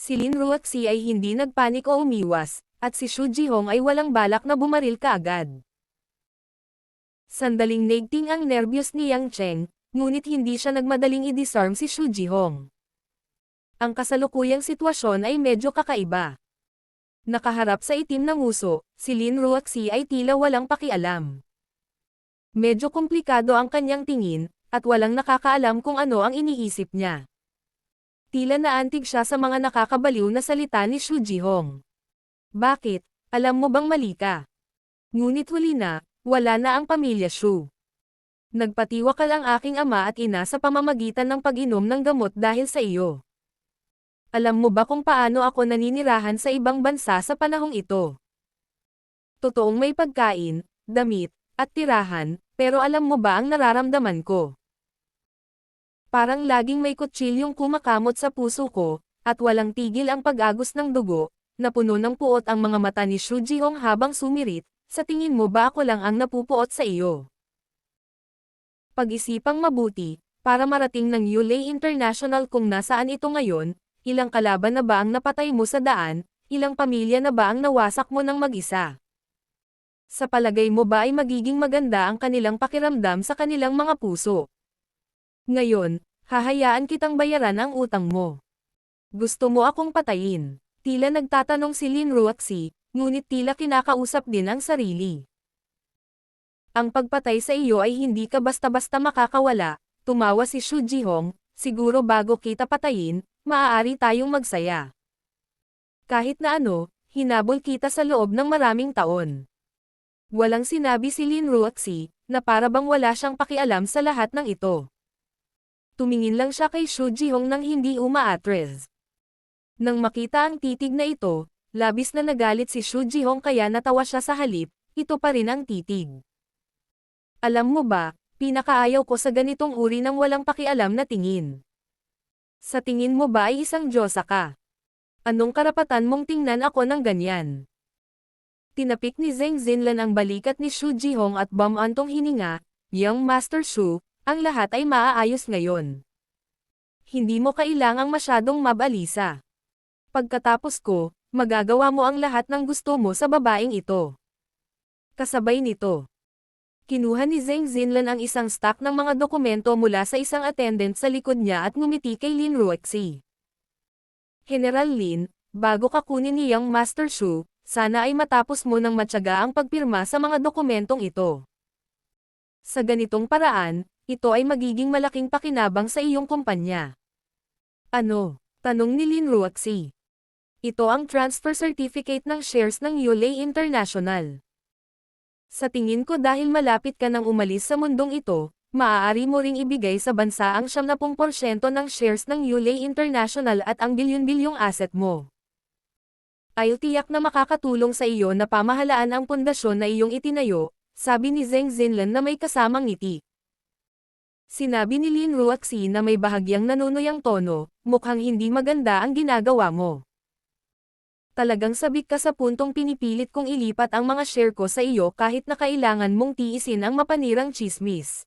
Si Lin Ruoxi ay hindi nagpanik o umiwas, at si Xu Jihong ay walang balak na bumaril kaagad. Sandaling naigting ang nerbiyos ni Yang Cheng, ngunit hindi siya nagmadaling i-disarm si Xu Jihong. Ang kasalukuyang sitwasyon ay medyo kakaiba. Nakaharap sa itim na nguso, si Lin Ruoxi ay tila walang pakialam. Medyo komplikado ang kanyang tingin, at walang nakakaalam kung ano ang iniisip niya. Tila naantig siya sa mga nakakabaliw na salita ni Xu Jihong. Bakit? Alam mo bang mali ka? Ngunit huli na, wala na ang pamilya Xu. Nagpatiwakal ang aking ama at ina sa pamamagitan ng pag-inom ng gamot dahil sa iyo. Alam mo ba kung paano ako naninirahan sa ibang bansa sa panahong ito? Totoong may pagkain, damit, at tirahan, pero alam mo ba ang nararamdaman ko? Parang laging may kutsilyong kumakamot sa puso ko, at walang tigil ang pag-agos ng dugo, na puno ng puot ang mga mata ni Xu Jihong habang sumirit. Sa tingin mo ba ako lang ang napupuot sa iyo? Pag-isipang mabuti, para marating ng Yulei International kung nasaan ito ngayon, ilang kalaban na ba ang napatay mo sa daan, ilang pamilya na ba ang nawasak mo ng mag-isa? Sa palagay mo ba ay magiging maganda ang kanilang pakiramdam sa kanilang mga puso? Ngayon, hahayaan kitang bayaran ang utang mo. Gusto mo akong patayin? Tila nagtatanong si Lin Ruoxi, ngunit tila kinakausap din ang sarili. Ang pagpatay sa iyo ay hindi ka basta-basta makakawala, tumawa si Xu Jihong, siguro bago kita patayin, maaari tayong magsaya. Kahit na ano, hinabol kita sa loob ng maraming taon. Walang sinabi si Lin Ruoxi, na para bang wala siyang pakialam sa lahat ng ito. Tumingin lang siya kay Xu Jihong nang hindi umaatres. Nang makita ang titig na ito, labis na nagalit si Xu Jihong kaya natawa siya sa halip, ito pa rin ang titig. Alam mo ba, pinakaayaw ko sa ganitong uri ng walang pakialam na tingin. Sa tingin mo ba ay isang Diyosa ka? Anong karapatan mong tingnan ako ng ganyan? Tinapik ni Zheng Xinlan ang balikat ni Xu Jihong at bumantong hininga, Young Master Xu, ang lahat ay maaayos ngayon. Hindi mo kailangang masyadong mabalisa. Pagkatapos ko, magagawa mo ang lahat ng gusto mo sa babaeng ito. Kasabay nito, kinuha ni Zheng Xinlan ang isang stack ng mga dokumento mula sa isang attendant sa likod niya at ngumiti kay Lin Ruoxi. General Lin, bago ka kunin ni Young Master Xu, sana ay matapos mo ng matyaga ang pagpirma sa mga dokumentong ito. Sa ganitong paraan, ito ay magiging malaking pakinabang sa iyong kumpanya. Ano? Tanong ni Lin Ruoxi. Ito ang transfer certificate ng shares ng Yulei International. Sa tingin ko dahil malapit ka nang umalis sa mundong ito, maaari mo ring ibigay sa bansa ang 70% ng shares ng Yulei International at ang bilyon-bilyong asset mo. Ay tiyak na makakatulong sa iyo na pamahalaan ang pundasyon na iyong itinayo, sabi ni Zheng Xinlan na may kasamang ngiti. Sinabi ni Lin Ruoxi na may bahagyang nanunuyang tono, mukhang hindi maganda ang ginagawa mo. Talagang sabik ka sa puntong pinipilit kong ilipat ang mga share ko sa iyo kahit na kailangan mong tiisin ang mapanirang chismis.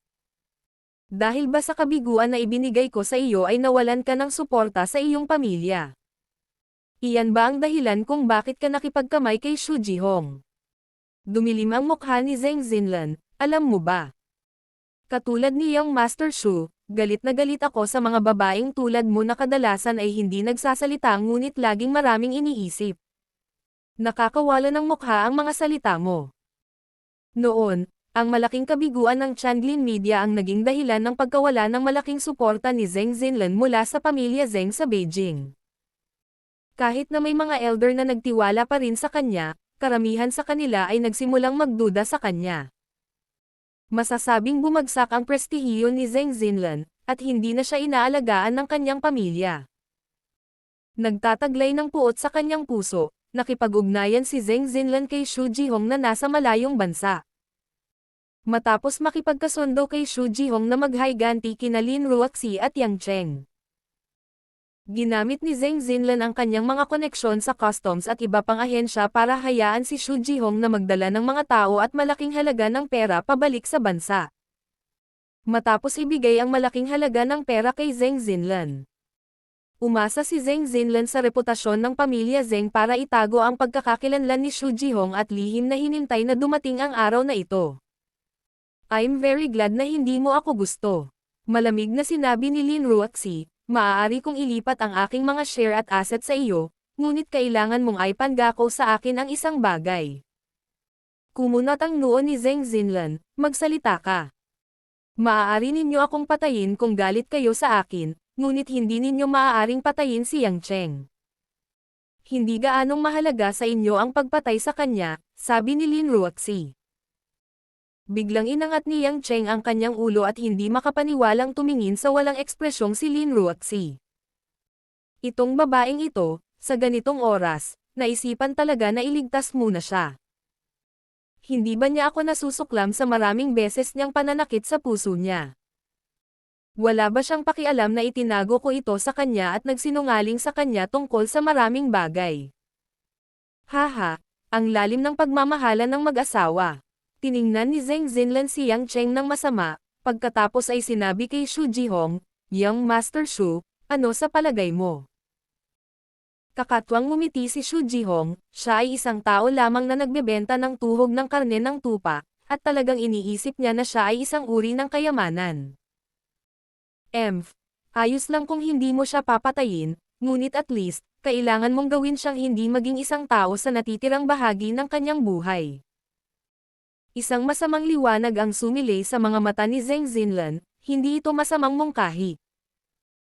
Dahil ba sa kabiguan na ibinigay ko sa iyo ay nawalan ka ng suporta sa iyong pamilya? Iyan ba ang dahilan kung bakit ka nakipagkamay kay Xu Jihong? Dumilim ang mukha ni Zheng Xinlan, alam mo ba? Katulad ni Young Master Xu, galit na galit ako sa mga babaeng tulad mo na kadalasan ay hindi nagsasalita ngunit laging maraming iniisip. Nakakawala ng mukha ang mga salita mo. Noon, ang malaking kabiguan ng Changlin Media ang naging dahilan ng pagkawala ng malaking suporta ni Zheng Xinlan mula sa pamilya Zheng sa Beijing. Kahit na may mga elder na nagtiwala pa rin sa kanya, karamihan sa kanila ay nagsimulang magduda sa kanya. Masasabing bumagsak ang prestihiyo ni Zheng Xinlan, at hindi na siya inaalagaan ng kanyang pamilya. Nagtataglay ng puot sa kanyang puso, nakipag-ugnayan si Zheng Xinlan kay Xu Jihong na nasa malayong bansa. Matapos makipagkasundo kay Xu Jihong na maghiganti kina Lin Ruoxi at Yang Cheng. Ginamit ni Zheng Xinlan ang kanyang mga koneksyon sa customs at iba pang ahensya para hayaan si Xu Jihong na magdala ng mga tao at malaking halaga ng pera pabalik sa bansa. Matapos ibigay ang malaking halaga ng pera kay Zheng Xinlan, Umasa si Zheng Xinlan sa reputasyon ng pamilya Zheng para itago ang pagkakakilanlan ni Xu Jihong at lihim na hinintay na dumating ang araw na ito. I'm very glad na hindi mo ako gusto. Malamig na sinabi ni Lin Ruoxi, maaari kong ilipat ang aking mga share at asset sa iyo, ngunit kailangan mong ipangako sa akin ang isang bagay. Kumunot ang noo ni Zheng Xinlan, magsalita ka. Maaari ninyo akong patayin kung galit kayo sa akin, ngunit hindi ninyo maaaring patayin si Yang Cheng. Hindi gaanong mahalaga sa inyo ang pagpatay sa kanya, sabi ni Lin Ruoxi. Biglang inangat ni Yang Cheng ang kanyang ulo at hindi makapaniwalang tumingin sa walang ekspresyong si Lin Ruoxi. Itong babaeng ito, sa ganitong oras, naisipan talaga na iligtas muna siya. Hindi ba niya ako nasusuklam sa maraming beses niyang pananakit sa puso niya? Wala ba siyang pakialam na itinago ko ito sa kanya at nagsinungaling sa kanya tungkol sa maraming bagay? Haha, ang lalim ng pagmamahalan ng mag-asawa. Tiningnan ni Zheng Xinlan si Yang Cheng ng masama, pagkatapos ay sinabi kay Xu Jihong, Young Master Xu, ano sa palagay mo? Kakatwang ngumiti si Xu Jihong, siya ay isang tao lamang na nagbebenta ng tuhog ng karne ng tupa, at talagang iniisip niya na siya ay isang uri ng kayamanan. Ayos lang kung hindi mo siya papatayin, ngunit at least, kailangan mong gawin siyang hindi maging isang tao sa natitirang bahagi ng kanyang buhay. Isang masamang liwanag ang sumilay sa mga mata ni Zheng Xinlan, hindi ito masamang mungkahi.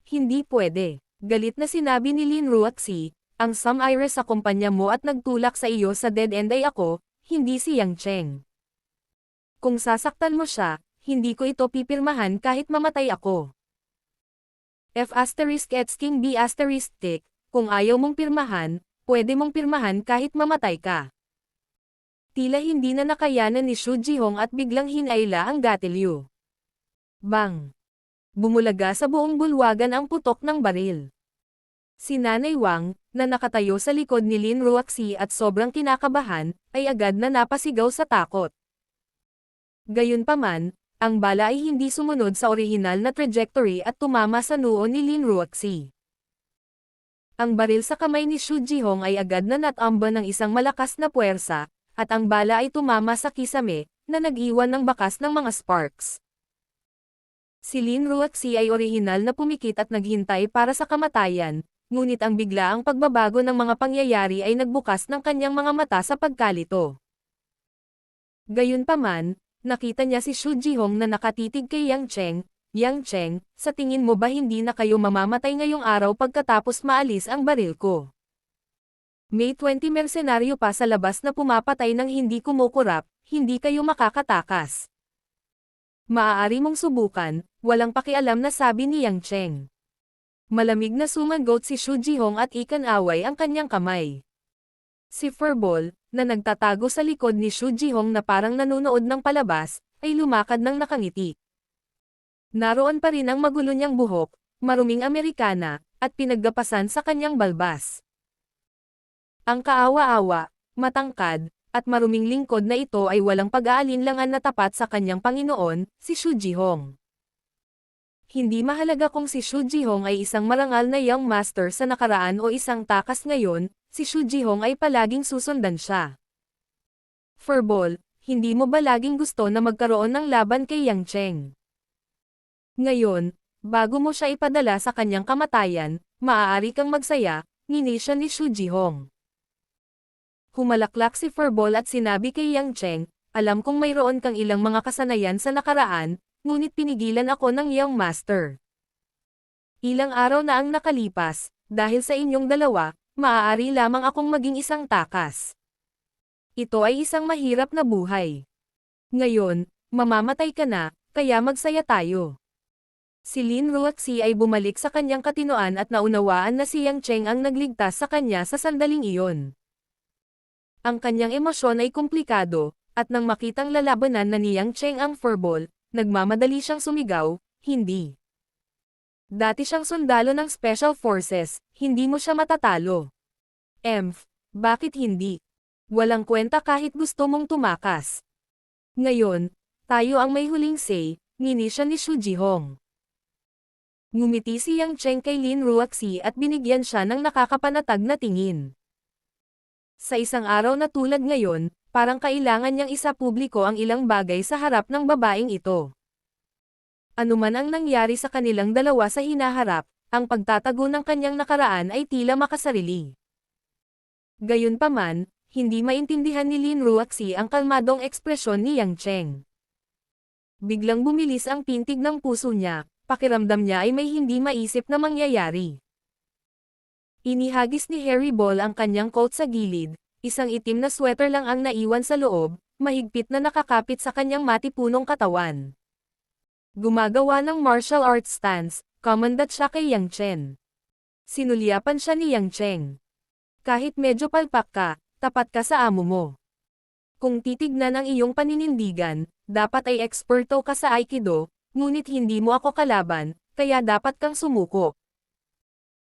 Hindi pwede. Galit na sinabi ni Lin Ruoxi, ang Sam Iris sa kumpanya mo at nagtulak sa iyo sa dead end ay ako, hindi si Yang Cheng. Kung sasaktan mo siya, hindi ko ito pipirmahan kahit mamatay ako. F***King B***, kung ayaw mong pirmahan, pwede mong pirmahan kahit mamatay ka. Tila hindi na nakayanan ni Xu Jihong at biglang hinayla ang gatilyo. Bang! Bumulaga sa buong bulwagan ang putok ng baril. Si Nanay Wang, na nakatayo sa likod ni Lin Ruoxi at sobrang kinakabahan, ay agad na napasigaw sa takot. Gayunpaman, ang bala ay hindi sumunod sa orihinal na trajectory at tumama sa noo ni Lin Ruoxi. Ang baril sa kamay ni Xu Jihong ay agad na natamba ng isang malakas na puwersa, at ang bala ay tumama sa kisame, na nag-iwan ng bakas ng mga sparks. Si Lin Ruoxi ay orihinal na pumikit at naghintay para sa kamatayan, ngunit ang biglaang pagbabago ng mga pangyayari ay nagbukas ng kanyang mga mata sa pagkalito. Gayunpaman, nakita niya si Xu Jihong na nakatitig kay Yang Cheng. Yang Cheng, sa tingin mo ba hindi na kayo mamamatay ngayong araw pagkatapos maalis ang baril ko? May 20 mersenaryo pa sa labas na pumapatay ng hindi kumukurap, hindi kayo makakatakas. Maaari mong subukan, walang pakialam na sabi ni Yang Cheng. Malamig na sumagot si Xu Jihong at ikan-away ang kanyang kamay. Si Furball, na nagtatago sa likod ni Xu Jihong na parang nanonood ng palabas, ay lumakad ng nakangiti. Naroon pa rin ang magulo niyang buhok, maruming Amerikana, at pinaggapasan sa kanyang balbas. Ang kaawa-awa, matangkad, at maruming lingkod na ito ay walang pag-aalinlangan na tapat sa kanyang Panginoon, si Xu Jihong. Hindi mahalaga kung si Xu Jihong ay isang marangal na young master sa nakaraan o isang takas ngayon, si Xu Jihong ay palaging susundan siya. Furball, hindi mo ba laging gusto na magkaroon ng laban kay Yang Cheng? Ngayon, bago mo siya ipadala sa kanyang kamatayan, maaari kang magsaya, ngini siya ni Xu Jihong. Humalaklak si Furball at sinabi kay Yang Cheng, alam kong mayroon kang ilang mga kasanayan sa nakaraan, ngunit pinigilan ako ng Young Master. Ilang araw na ang nakalipas, dahil sa inyong dalawa, maaari lamang akong maging isang takas. Ito ay isang mahirap na buhay. Ngayon, mamamatay ka na, kaya magsaya tayo. Si Lin Ruoxi ay bumalik sa kanyang katinoan at naunawaan na si Yang Cheng ang nagligtas sa kanya sa sandaling iyon. Ang kanyang emosyon ay komplikado, at nang makitang lalabanan na ni Yang Cheng ang Furball, nagmamadali siyang sumigaw, hindi. Dati siyang sundalo ng Special Forces, hindi mo siya matatalo. Bakit hindi? Walang kwenta kahit gusto mong tumakas. Ngayon, tayo ang may huling say, ngini siya ni Xu Jihong. Ngumiti si Yang Cheng kay Lin Ruaxi at binigyan siya ng nakakapanatag na tingin. Sa isang araw na tulad ngayon, parang kailangan niyang isapubliko ang ilang bagay sa harap ng babaeng ito. Anuman ang nangyari sa kanilang dalawa sa hinaharap, ang pagtatago ng kanyang nakaraan ay tila makasarili. Gayunpaman, hindi maintindihan ni Lin Ruaxi ang kalmadong ekspresyon ni Yang Cheng. Biglang bumilis ang pintig ng puso niya, pakiramdam niya ay may hindi maisip na mangyayari. Inihagis ni Harry Ball ang kanyang coat sa gilid, isang itim na sweater lang ang naiwan sa loob, mahigpit na nakakapit sa kanyang matipunong katawan. Gumagawa ng martial arts stance, kumandat siya kay Yang Chen. Sinulyapan siya ni Yang Cheng. Kahit medyo palpak ka, tapat ka sa amo mo. Kung titignan ang iyong paninindigan, dapat ay eksperto ka sa Aikido, ngunit hindi mo ako kalaban, kaya dapat kang sumuko.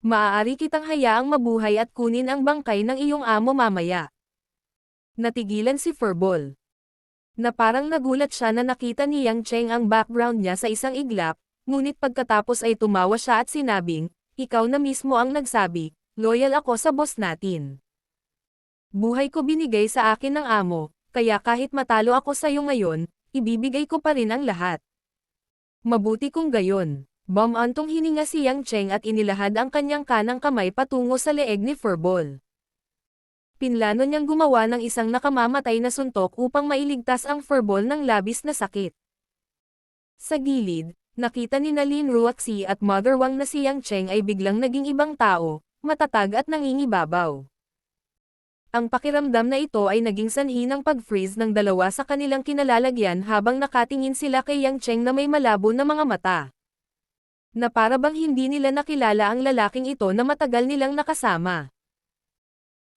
Maaari kitang hayaang mabuhay at kunin ang bangkay ng iyong amo mamaya. Natigilan si Furball. Na parang nagulat siya na nakita ni Yang Cheng ang background niya sa isang iglap, ngunit pagkatapos ay tumawa siya at sinabing, ikaw na mismo ang nagsabi, loyal ako sa boss natin. Buhay ko binigay sa akin ng amo, kaya kahit matalo ako sa iyo ngayon, ibibigay ko pa rin ang lahat. Mabuti kung gayon. Bumantong hininga si Yang Cheng at inilahad ang kanyang kanang kamay patungo sa leeg ni Furball. Pinlano niyang gumawa ng isang nakamamatay na suntok upang mailigtas ang Furball ng labis na sakit. Sa gilid, nakita ni Lin Ruaxi at Mother Wang na si Yang Cheng ay biglang naging ibang tao, matatag at nangingibabaw. Ang pakiramdam na ito ay naging sanhi ng pag-freeze ng dalawa sa kanilang kinalalagyan habang nakatingin sila kay Yang Cheng na may malabo na mga mata. Na para bang hindi nila nakilala ang lalaking ito na matagal nilang nakasama.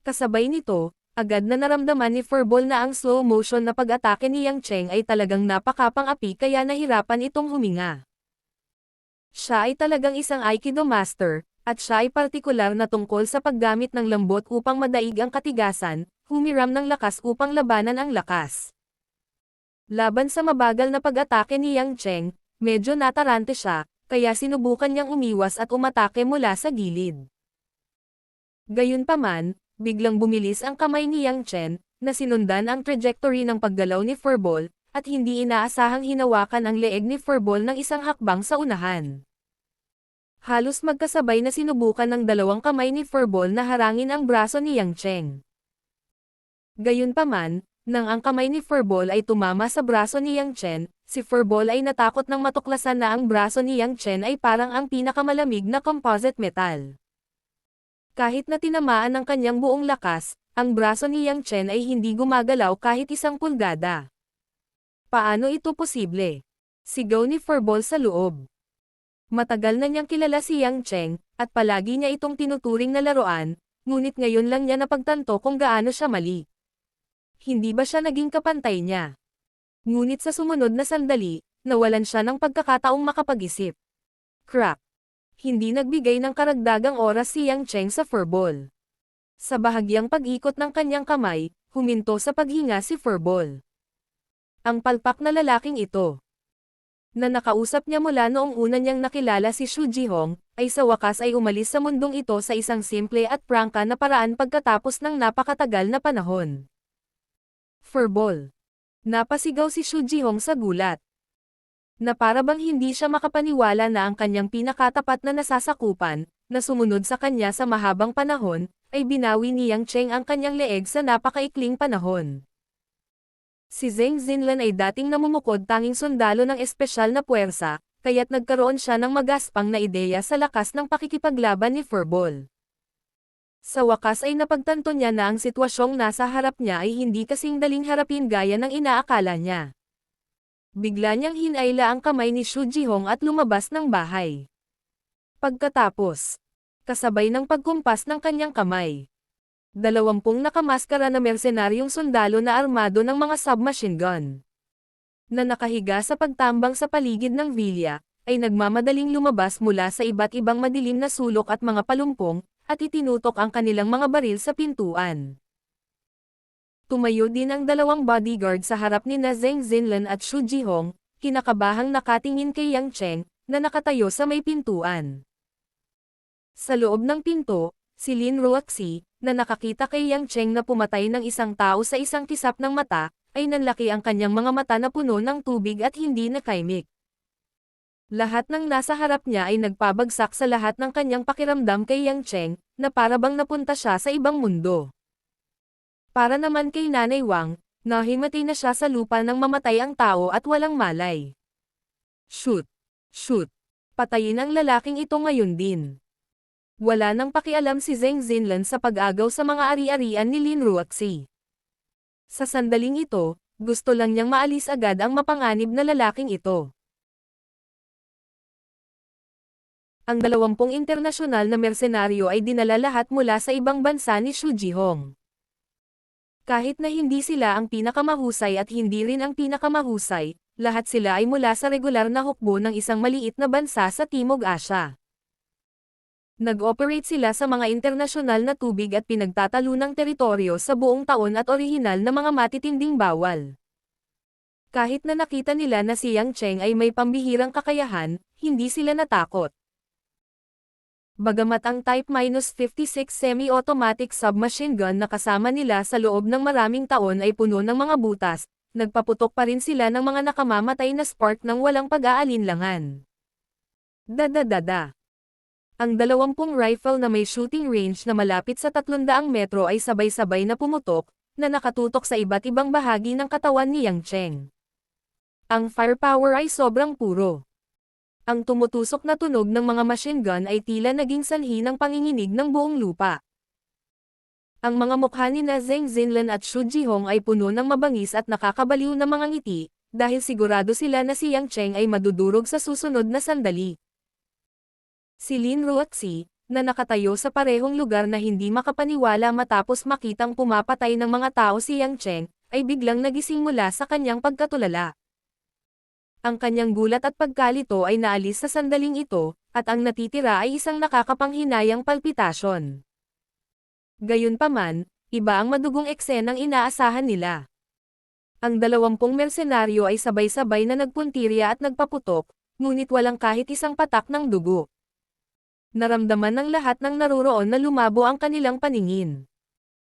Kasabay nito, agad na naramdaman ni Furball na ang slow motion na pag-atake ni Yang Cheng ay talagang napakapang-api kaya nahirapan itong huminga. Siya ay talagang isang Aikido master, at siya ay partikular na tungkol sa paggamit ng lambot upang madaig ang katigasan, humiram ng lakas upang labanan ang lakas. Laban sa mabagal na pag-atake ni Yang Cheng, medyo natarante siya, kaya sinubukan niyang umiwas at umatake mula sa gilid. Gayunpaman, biglang bumilis ang kamay ni Yang Chen, na sinundan ang trajectory ng paggalaw ni Furball, at hindi inaasahang hinawakan ang leeg ni Furball ng isang hakbang sa unahan. Halos magkasabay na sinubukan ng dalawang kamay ni Furball na harangin ang braso ni Yang Cheng. Gayunpaman, nang ang kamay ni Furball ay tumama sa braso ni Yang Chen, si Furball ay natakot nang matuklasan na ang braso ni Yang Chen ay parang ang pinakamalamig na composite metal. Kahit na tinamaan ng kanyang buong lakas, ang braso ni Yang Chen ay hindi gumagalaw kahit isang pulgada. Paano ito posible? Sigaw ni Furball sa loob. Matagal na niyang kilala si Yang Cheng, at palagi niya itong tinuturing na laruan, ngunit ngayon lang niya napagtanto kung gaano siya mali. Hindi ba siya naging kapantay niya? Ngunit sa sumunod na sandali, nawalan siya ng pagkakataong makapag-isip. Crack! Hindi nagbigay ng karagdagang oras si Yang Cheng sa Furball. Sa bahagyang pag-ikot ng kanyang kamay, huminto sa paghinga si Furball. Ang palpak na lalaking ito, na nakausap niya mula noong una niyang nakilala si Xu Jihong, ay sa wakas ay umalis sa mundong ito sa isang simple at prangka na paraan pagkatapos ng napakatagal na panahon. Furball. Napasigaw si Xu Jihong sa gulat. Na para bang hindi siya makapaniwala na ang kanyang pinakatapat na nasasakupan, na sumunod sa kanya sa mahabang panahon, ay binawi ni Yang Cheng ang kanyang leeg sa napakaikling panahon. Si Zheng Xinlan ay dating namumukod tanging sundalo ng espesyal na puwersa, kaya't nagkaroon siya ng magaspang na ideya sa lakas ng pakikipaglaban ni Furball. Sa wakas ay napagtanto niya na ang sitwasyong nasa harap niya ay hindi kasing daling harapin gaya ng inaakala niya. Bigla niyang hinayla ang kamay ni Xu Jihong at lumabas ng bahay. Pagkatapos, kasabay ng pagkumpas ng kanyang kamay, 20 nakamaskara na mersenaryong sundalo na armado ng mga submachine gun, na nakahiga sa pagtambang sa paligid ng villa, ay nagmamadaling lumabas mula sa iba't ibang madilim na sulok at mga palumpong, at itinutok ang kanilang mga baril sa pintuan. Tumayo din ang 2 bodyguard sa harap ni Zheng Xinlan at Xu Jihong, kinakabahang nakatingin kay Yang Cheng, na nakatayo sa may pintuan. Sa loob ng pinto, si Lin Ruoxi, na nakakita kay Yang Cheng na pumatay ng isang tao sa isang kisap ng mata, ay nanlaki ang kanyang mga mata na puno ng tubig at hindi nakaimik. Lahat ng nasa harap niya ay nagpabagsak sa lahat ng kanyang pakiramdam kay Yang Cheng, na parabang napunta siya sa ibang mundo. Para naman kay Nanay Wang, nahimatay na siya sa lupa nang mamatay ang tao at walang malay. Shoot! Shoot! Patayin ang lalaking ito ngayon din. Wala nang pakialam si Zheng Xinlan sa pag-agaw sa mga ari-arian ni Lin Ruoxi. Sa sandaling ito, gusto lang niyang maalis agad ang mapanganib na lalaking ito. Ang 20 internasyonal na mersenaryo ay dinala lahat mula sa ibang bansa ni Xu Jihong. Kahit na hindi sila ang pinakamahusay at hindi rin ang pinakamahusay, lahat sila ay mula sa regular na hukbo ng isang maliit na bansa sa Timog Asya. Nag-operate sila sa mga internasyonal na tubig at pinagtatalo ng teritoryo sa buong taon at orihinal na mga matitinding bawal. Kahit na nakita nila na si Yang Cheng ay may pambihirang kakayahan, hindi sila natakot. Bagamat ang Type-56 semi-automatic submachine gun na kasama nila sa loob ng maraming taon ay puno ng mga butas, nagpaputok pa rin sila ng mga nakamamatay na spark ng walang pag-aalinlangan. Dadadada. Ang 20 rifle na may shooting range na malapit sa 300 metro ay sabay-sabay na pumutok, na nakatutok sa iba't ibang bahagi ng katawan ni Yang Cheng. Ang firepower ay sobrang puro. Ang tumutusok na tunog ng mga machine gun ay tila naging sanhi ng panginginig ng buong lupa. Ang mga mukha ni Zheng Xinlan at Xu Jihong ay puno ng mabangis at nakakabaliw na mga ngiti, dahil sigurado sila na si Yang Cheng ay madudurog sa susunod na sandali. Si Lin Ruoxi, na nakatayo sa parehong lugar na hindi makapaniwala matapos makitang pumapatay ng mga tao si Yang Cheng, ay biglang nagising mula sa kanyang pagkatulala. Ang kanyang gulat at pagkalito ay naalis sa sandaling ito, at ang natitira ay isang nakakapanghinayang palpitasyon. Gayunpaman, iba ang madugong eksenang inaasahan nila. Ang 20 mersenaryo ay sabay-sabay na nagpuntirya at nagpaputok, ngunit walang kahit isang patak ng dugo. Naramdaman ng lahat ng naruroon na lumabo ang kanilang paningin.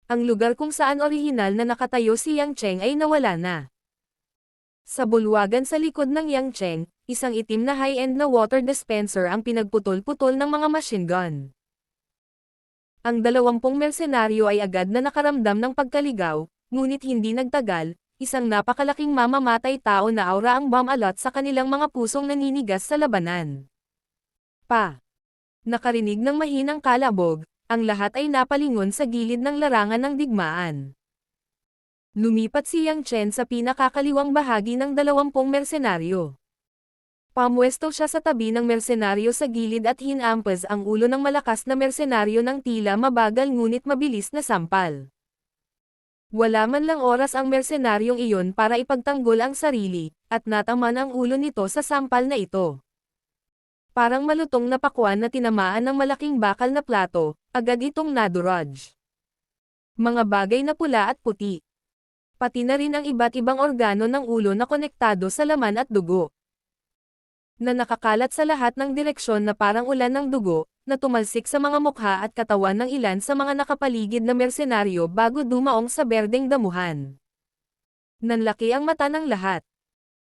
Ang lugar kung saan orihinal na nakatayo si Yang Cheng ay nawala na. Sa bulwagan sa likod ng Yang Cheng, isang itim na high-end na water dispenser ang pinagputol-putol ng mga machine gun. Ang 20 mersenaryo ay agad na nakaramdam ng pagkaligaw, ngunit hindi nagtagal, isang napakalaking mamamatay tao na aura ang bomb alot sa kanilang mga pusong naninigas sa labanan. Nakarinig ng mahinang kalabog, ang lahat ay napalingon sa gilid ng larangan ng digmaan. Lumipat si Yang Chen sa pinakakaliwang bahagi ng 20 mersenaryo. Pamwesto siya sa tabi ng mersenaryo sa gilid at hinampas ang ulo ng malakas na mersenaryo ng tila mabagal ngunit mabilis na sampal. Wala man lang oras ang mersenaryong iyon para ipagtanggol ang sarili, at nataman ang ulo nito sa sampal na ito. Parang malutong na pakwan na tinamaan ng malaking bakal na plato, agad itong naduraj. Mga bagay na pula at puti. Pati na rin ang iba't ibang organo ng ulo na konektado sa laman at dugo. Na nakakalat sa lahat ng direksyon na parang ulan ng dugo, na tumalsik sa mga mukha at katawan ng ilan sa mga nakapaligid na mersenaryo bago dumaong sa berdeng damuhan. Nanlaki ang mata ng lahat.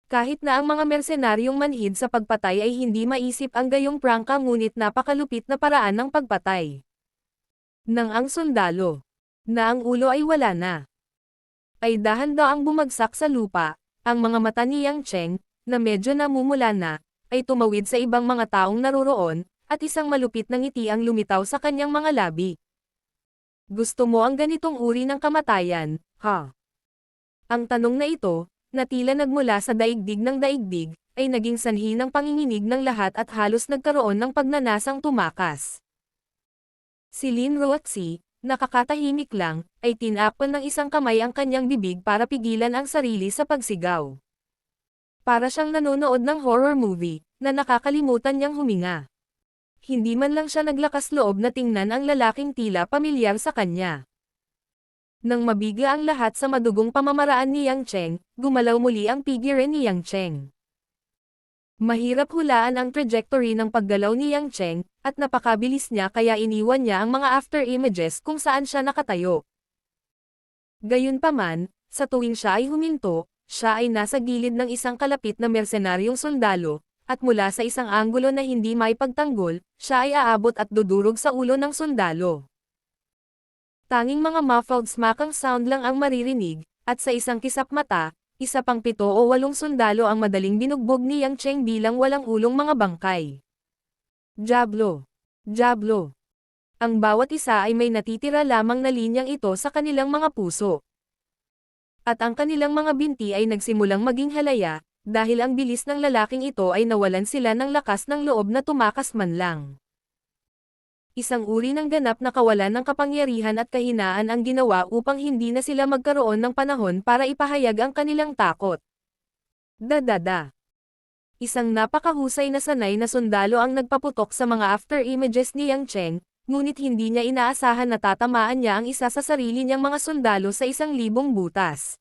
Kahit na ang mga mersenaryong manhid sa pagpatay ay hindi maisip ang gayong prangka ngunit napakalupit na paraan ng pagpatay. Nang ang sundalo, na ang ulo ay wala na, ay dahan-daang bumagsak sa lupa, ang mga mata ni Yang Cheng, na medyo namumula na, ay tumawid sa ibang mga taong naroroon, at isang malupit na ngiti ang lumitaw sa kanyang mga labi. Gusto mo ang ganitong uri ng kamatayan, ha? Ang tanong na ito, na tila nagmula sa daigdig ng daigdig, ay naging sanhi ng panginginig ng lahat at halos nagkaroon ng pagnanasang tumakas. Si Lin Ruoxi, nakakatahimik lang, ay tinakpan ng isang kamay ang kanyang bibig para pigilan ang sarili sa pagsigaw. Para siyang nanonood ng horror movie, na nakakalimutan niyang huminga. Hindi man lang siya naglakas loob na tingnan ang lalaking tila pamilyar sa kanya. Nang mabigla ang lahat sa madugong pamamaraan ni Yang Cheng, gumalaw muli ang figure ni Yang Cheng. Mahirap hulaan ang trajectory ng paggalaw ni Yang Cheng, at napakabilis niya kaya iniwan niya ang mga after images kung saan siya nakatayo. Gayunpaman, sa tuwing siya ay huminto, siya ay nasa gilid ng isang kalapit na mersenaryong sundalo, at mula sa isang anggulo na hindi maipagtanggol, siya ay aabot at dudurog sa ulo ng sundalo. Tanging mga muffled smackang sound lang ang maririnig, at sa isang kisap mata, isa pang 7 o 8 sundalo ang madaling binugbog ni Yang Cheng bilang walang ulong mga bangkay. Diablo! Diablo! Ang bawat isa ay may natitira lamang na linyang ito sa kanilang mga puso. At ang kanilang mga binti ay nagsimulang maging halaya, dahil ang bilis ng lalaking ito ay nawalan sila ng lakas ng loob na tumakas man lang. Isang uri ng ganap na kawalan ng kapangyarihan at kahinaan ang ginawa upang hindi na sila magkaroon ng panahon para ipahayag ang kanilang takot. Dadada. Isang napakahusay na sanay na sundalo ang nagpaputok sa mga after images ni Yang Cheng, ngunit hindi niya inaasahan na tatamaan niya ang isa sa sarili niyang mga sundalo sa 1,000 butas.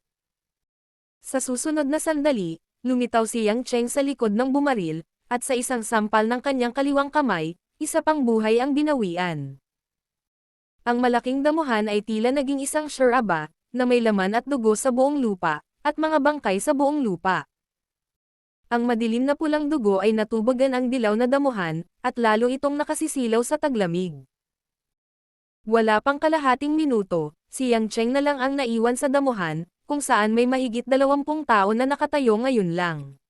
Sa susunod na sandali, lumitaw si Yang Cheng sa likod ng bumaril, at sa isang sampal ng kanyang kaliwang kamay, isa pang buhay ang binawian. Ang malaking damuhan ay tila naging isang syuraba, na may laman at dugo sa buong lupa, at mga bangkay sa buong lupa. Ang madilim na pulang dugo ay natubagan ang dilaw na damuhan, at lalo itong nakasisilaw sa taglamig. Wala pang kalahating minuto, si Yang Cheng na lang ang naiwan sa damuhan, kung saan may mahigit 20 tao na nakatayo ngayon lang.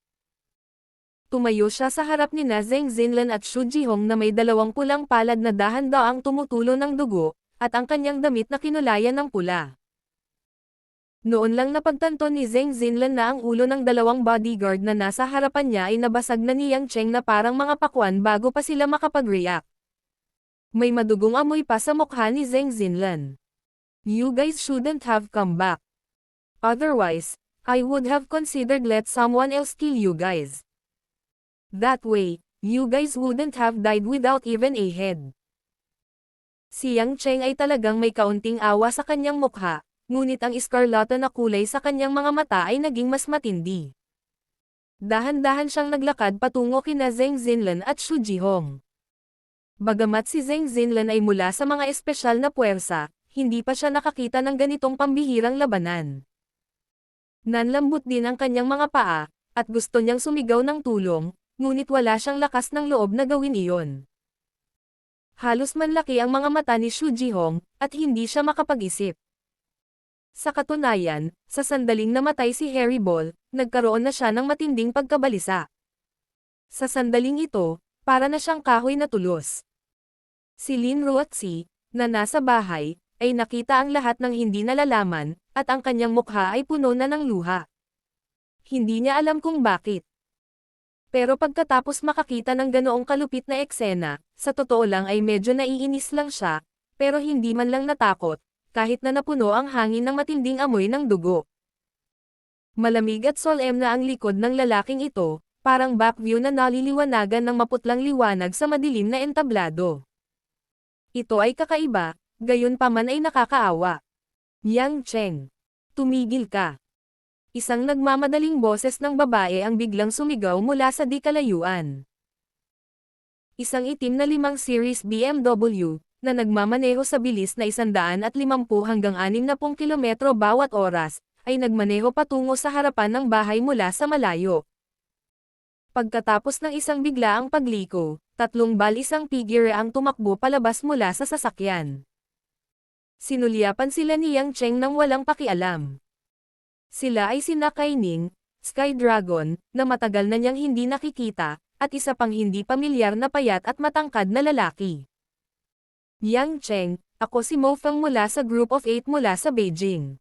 Tumayo siya sa harap ni Zheng Xinlan at Xu Jihong na may 2 pulang palad na dahan-daang tumutulo ng dugo, at ang kanyang damit na kinulayan ng pula. Noon lang napagtanto ni Zheng Xinlan na ang ulo ng 2 bodyguard na nasa harapan niya ay nabasag na ni Yang Cheng na parang mga pakwan bago pa sila makapag-react. May madugong amoy pa sa mukha ni Zheng Xinlan. You guys shouldn't have come back. Otherwise, I would have considered let someone else kill you guys. That way, you guys wouldn't have died without even a head. Si Yang Cheng ay talagang may kaunting awa sa kanyang mukha, ngunit ang iskarlata na kulay sa kanyang mga mata ay naging mas matindi. Dahan-dahan siyang naglakad patungo kina Zheng Xinlan at Xu Jihong. Bagamat si Zheng Xinlan ay mula sa mga espesyal na puwersa, hindi pa siya nakakita ng ganitong pambihirang labanan. Nanlambot din ang kanyang mga paa, at gusto niyang sumigaw ng tulong, ngunit wala siyang lakas ng loob na gawin iyon. Halos manlaki ang mga mata ni Xu Jihong, at hindi siya makapag-isip. Sa katunayan, sa sandaling namatay si Harry Ball, nagkaroon na siya ng matinding pagkabalisa. Sa sandaling ito, para na siyang kahoy na tulos. Si Lin Ruotsi, na nasa bahay, ay nakita ang lahat ng hindi nalalaman, at ang kanyang mukha ay puno na ng luha. Hindi niya alam kung bakit. Pero pagkatapos makakita ng ganoong kalupit na eksena, sa totoo lang ay medyo naiinis lang siya, pero hindi man lang natakot, kahit na napuno ang hangin ng matinding amoy ng dugo. Malamig at solemn na ang likod ng lalaking ito, parang backview na naliliwanagan ng maputlang liwanag sa madilim na entablado. Ito ay kakaiba, gayunpaman ay nakakaawa. Yang Cheng, tumigil ka. Isang nagmamadaling boses ng babae ang biglang sumigaw mula sa di kalayuan. Isang itim na 5 Series BMW, na nagmamaneho sa bilis na 150 hanggang 60 kilometro bawat oras, ay nagmaneho patungo sa harapan ng bahay mula sa malayo. Pagkatapos ng isang biglaang pagliko, 3 balisang figure ang tumakbo palabas mula sa sasakyan. Sinulyapan sila ni Yang Cheng nang walang pakialam. Sila ay sina Kaining, Sky Dragon, na matagal na niyang hindi nakikita, at isa pang hindi pamilyar na payat at matangkad na lalaki. Yang Cheng, ako si Mo Feng mula sa Group of 8 mula sa Beijing.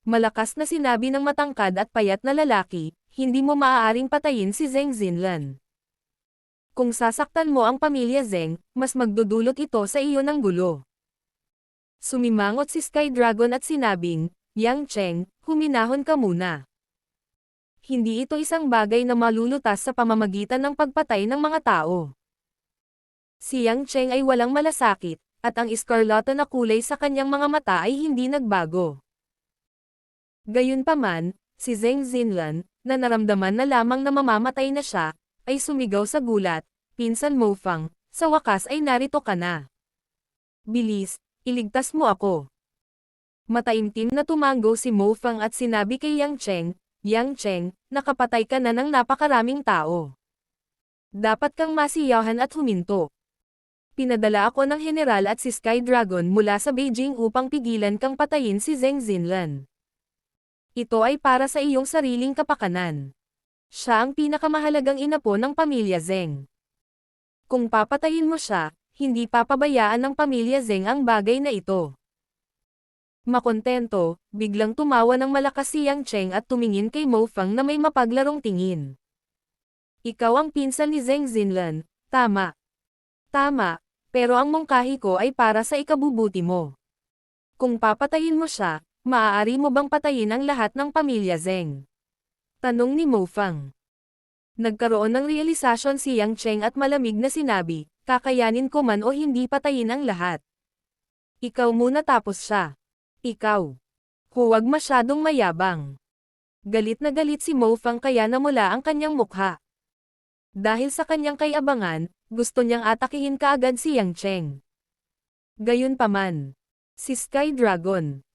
Malakas na sinabi ng matangkad at payat na lalaki, hindi mo maaaring patayin si Zheng Xinlan. Kung sasaktan mo ang pamilya Zheng, mas magdudulot ito sa iyo ng gulo. Sumimangot si Sky Dragon at sinabing, Yang Cheng, huminahon ka muna. Hindi ito isang bagay na malulutas sa pamamagitan ng pagpatay ng mga tao. Si Yang Cheng ay walang malasakit, at ang iskarlata na kulay sa kanyang mga mata ay hindi nagbago. Gayunpaman, si Zheng Xinlan, na naramdaman na lamang na mamamatay na siya, ay sumigaw sa gulat, "Pinsan Mo Fang, sa wakas ay narito ka na. Bilis, iligtas mo ako." Mataimtim na tumango si Mo Fang at sinabi kay Yang Cheng, nakapatay ka na ng napakaraming tao. Dapat kang masiyahan at huminto. Pinadala ako ng general at si Sky Dragon mula sa Beijing upang pigilan kang patayin si Zheng Xinlan. Ito ay para sa iyong sariling kapakanan. Siya ang pinakamahalagang inapo ng pamilya Zheng. Kung papatayin mo siya, hindi papabayaan ng pamilya Zheng ang bagay na ito. Makontento, biglang tumawa ng malakas si Yang Cheng at tumingin kay Mo Fang na may mapaglarong tingin. Ikaw ang pinsan ni Zheng Xinlan, tama. Tama, pero ang mungkahi ko ay para sa ikabubuti mo. Kung papatayin mo siya, maaari mo bang patayin ang lahat ng pamilya Zheng? Tanong ni Mo Fang. Nagkaroon ng realisasyon si Yang Cheng at malamig na sinabi, kakayanin ko man o hindi patayin ang lahat. Ikaw muna tapos siya. Ikaw. Huwag masyadong mayabang. Galit na galit si Mo Fang kaya namula ang kanyang mukha. Dahil sa kanyang kayabangan, gusto niyang atakihin kaagad si Yang Cheng. Gayunpaman, si Sky Dragon,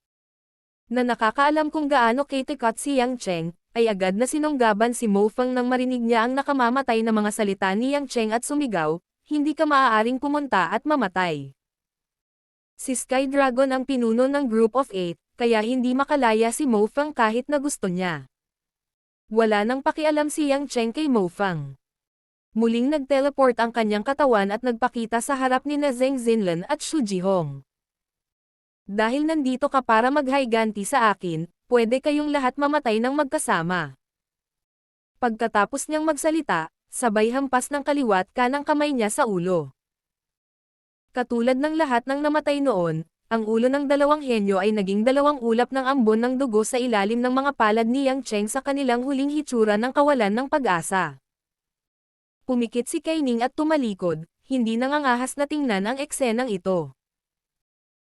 na nakakaalam kung gaano katikat si Yang Cheng, ay agad na sinunggaban si Mo Fang nang marinig niya ang nakamamatay na mga salita ni Yang Cheng at sumigaw, hindi ka maaaring pumunta at mamatay. Si Sky Dragon ang pinuno ng Group of 8, kaya hindi makalaya si Mo Fang kahit na gusto niya. Wala nang pakialam si Yang Cheng kay Mo Fang. Muling nag-teleport ang kanyang katawan at nagpakita sa harap ni Zheng Xinlan at Xu Jihong. Dahil nandito ka para maghayganti sa akin, pwede kayong lahat mamatay ng magkasama. Pagkatapos niyang magsalita, sabay hampas ng kaliwat kanang kamay niya sa ulo. Katulad ng lahat ng namatay noon, ang ulo ng dalawang henyo ay naging dalawang ulap ng ambon ng dugo sa ilalim ng mga palad ni Yang Cheng sa kanilang huling hitsura ng kawalan ng pag-asa. Pumikit si Kai Ning at tumalikod, hindi nangangahas na tingnan ang eksenang ito.